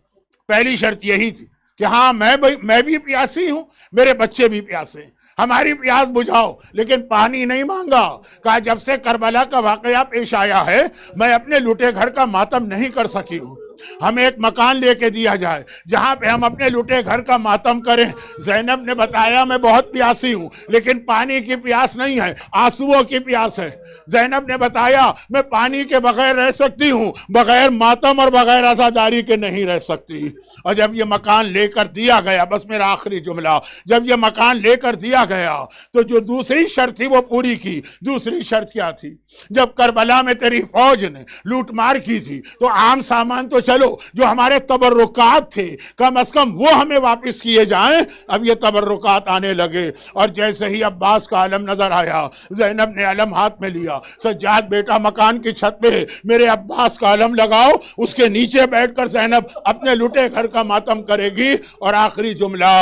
پہلی شرط یہی تھی کہ ہاں میں بھی پیاسی ہوں، میرے بچے بھی پیاسے ہیں، ہماری پیاس بجھاؤ، لیکن پانی نہیں مانگا۔ کہا جب سے کربلا کا واقعہ پیش آیا ہے میں اپنے لوٹے گھر کا ماتم نہیں کر سکی ہوں، ہمیں ایک مکان لے کے دیا جائے جہاں پہ ہم اپنے لوٹے گھر کا ماتم کریں۔ زینب نے بتایا میں بہت پیاسی ہوں لیکن پانی کی پیاس نہیں ہے، آنسوؤں کی پیاس ہے۔ زینب نے بتایا میں پانی کے بغیر رہ سکتی ہوں، بغیر ماتم اور بغیر عزاداری کے نہیں رہ سکتی۔ اور جب یہ مکان لے کر دیا گیا، بس میرا آخری جملہ، جب یہ مکان لے کر دیا گیا تو جو دوسری شرط تھی وہ پوری کی۔ دوسری شرط کیا تھی؟ جب کربلا میں تیری فوج نے لوٹ مار کی تھی تو عام سامان تو چلو، جو ہمارے تبرکات تھے کم از کم وہ ہمیں واپس کیے جائیں۔ اب یہ تبرکات آنے لگے اور جیسے ہی عباس کا علم نظر آیا زینب نے علم ہاتھ میں لیا۔ سجاد بیٹا مکان کی چھت پہ میرے عباس کا علم لگاؤ، اس کے نیچے بیٹھ کر زینب اپنے لٹے گھر کا ماتم کرے گی۔ اور آخری جملہ،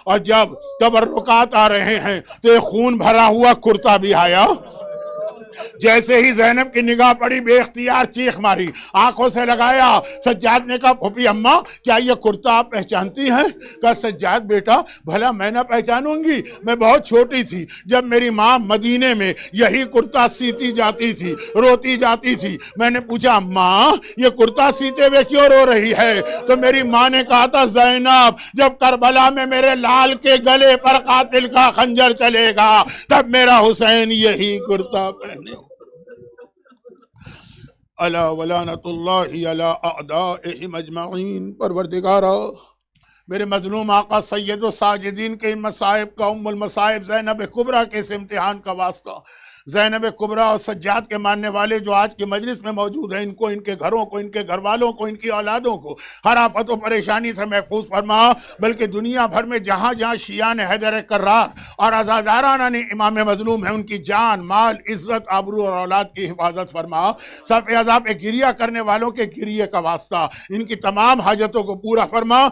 اور جب تبرکات آ رہے ہیں تو یہ خون بھرا ہوا کرتا بھی آیا۔ جیسے ہی زینب کی نگاہ پڑی بے اختیار چیخ ماری، آنکھوں سے لگایا۔ سجاد نے کہا پھوپھی اماں کیا یہ کرتا آپ پہچانتی ہیں؟ کہا سجاد بیٹا بھلا میں نہ پہچانوں گی، میں بہت چھوٹی تھی جب میری ماں مدینے میں یہی کرتا سیتی جاتی تھی، روتی جاتی تھی۔ میں نے پوچھا ماں یہ کرتا سیتے ہوئے کیوں رو رہی ہے؟ تو میری ماں نے کہا تھا زینب جب کربلا میں میرے لال کے گلے پر قاتل کا خنجر چلے گا تب میرا حسین یہی کرتا پہنے۔ الا ولعنۃ اللہ علی اعدائہم اجمعین۔ پروردگارا میرے مظلوم آقا سید الساجدین کے ان مصائب کا ام المصائب زینب کبریٰ کے اس امتحان کا واسطہ، زینب کبریٰ اور سجاد کے ماننے والے جو آج کی مجلس میں موجود ہیں، ان کو، ان کے گھروں کو، ان کے گھر والوں کو، ان کی اولادوں کو ہر آفت و پریشانی سے محفوظ فرما، بلکہ دنیا بھر میں جہاں جہاں شیعان حیدر کرار اور عزادارانہ نے امام مظلوم ہیں ان کی جان، مال، عزت، آبرو اور اولاد کی حفاظت فرما۔ صف عذاب گریہ کرنے والوں کے گریے کا واسطہ ان کی تمام حاجتوں کو پورا فرما۔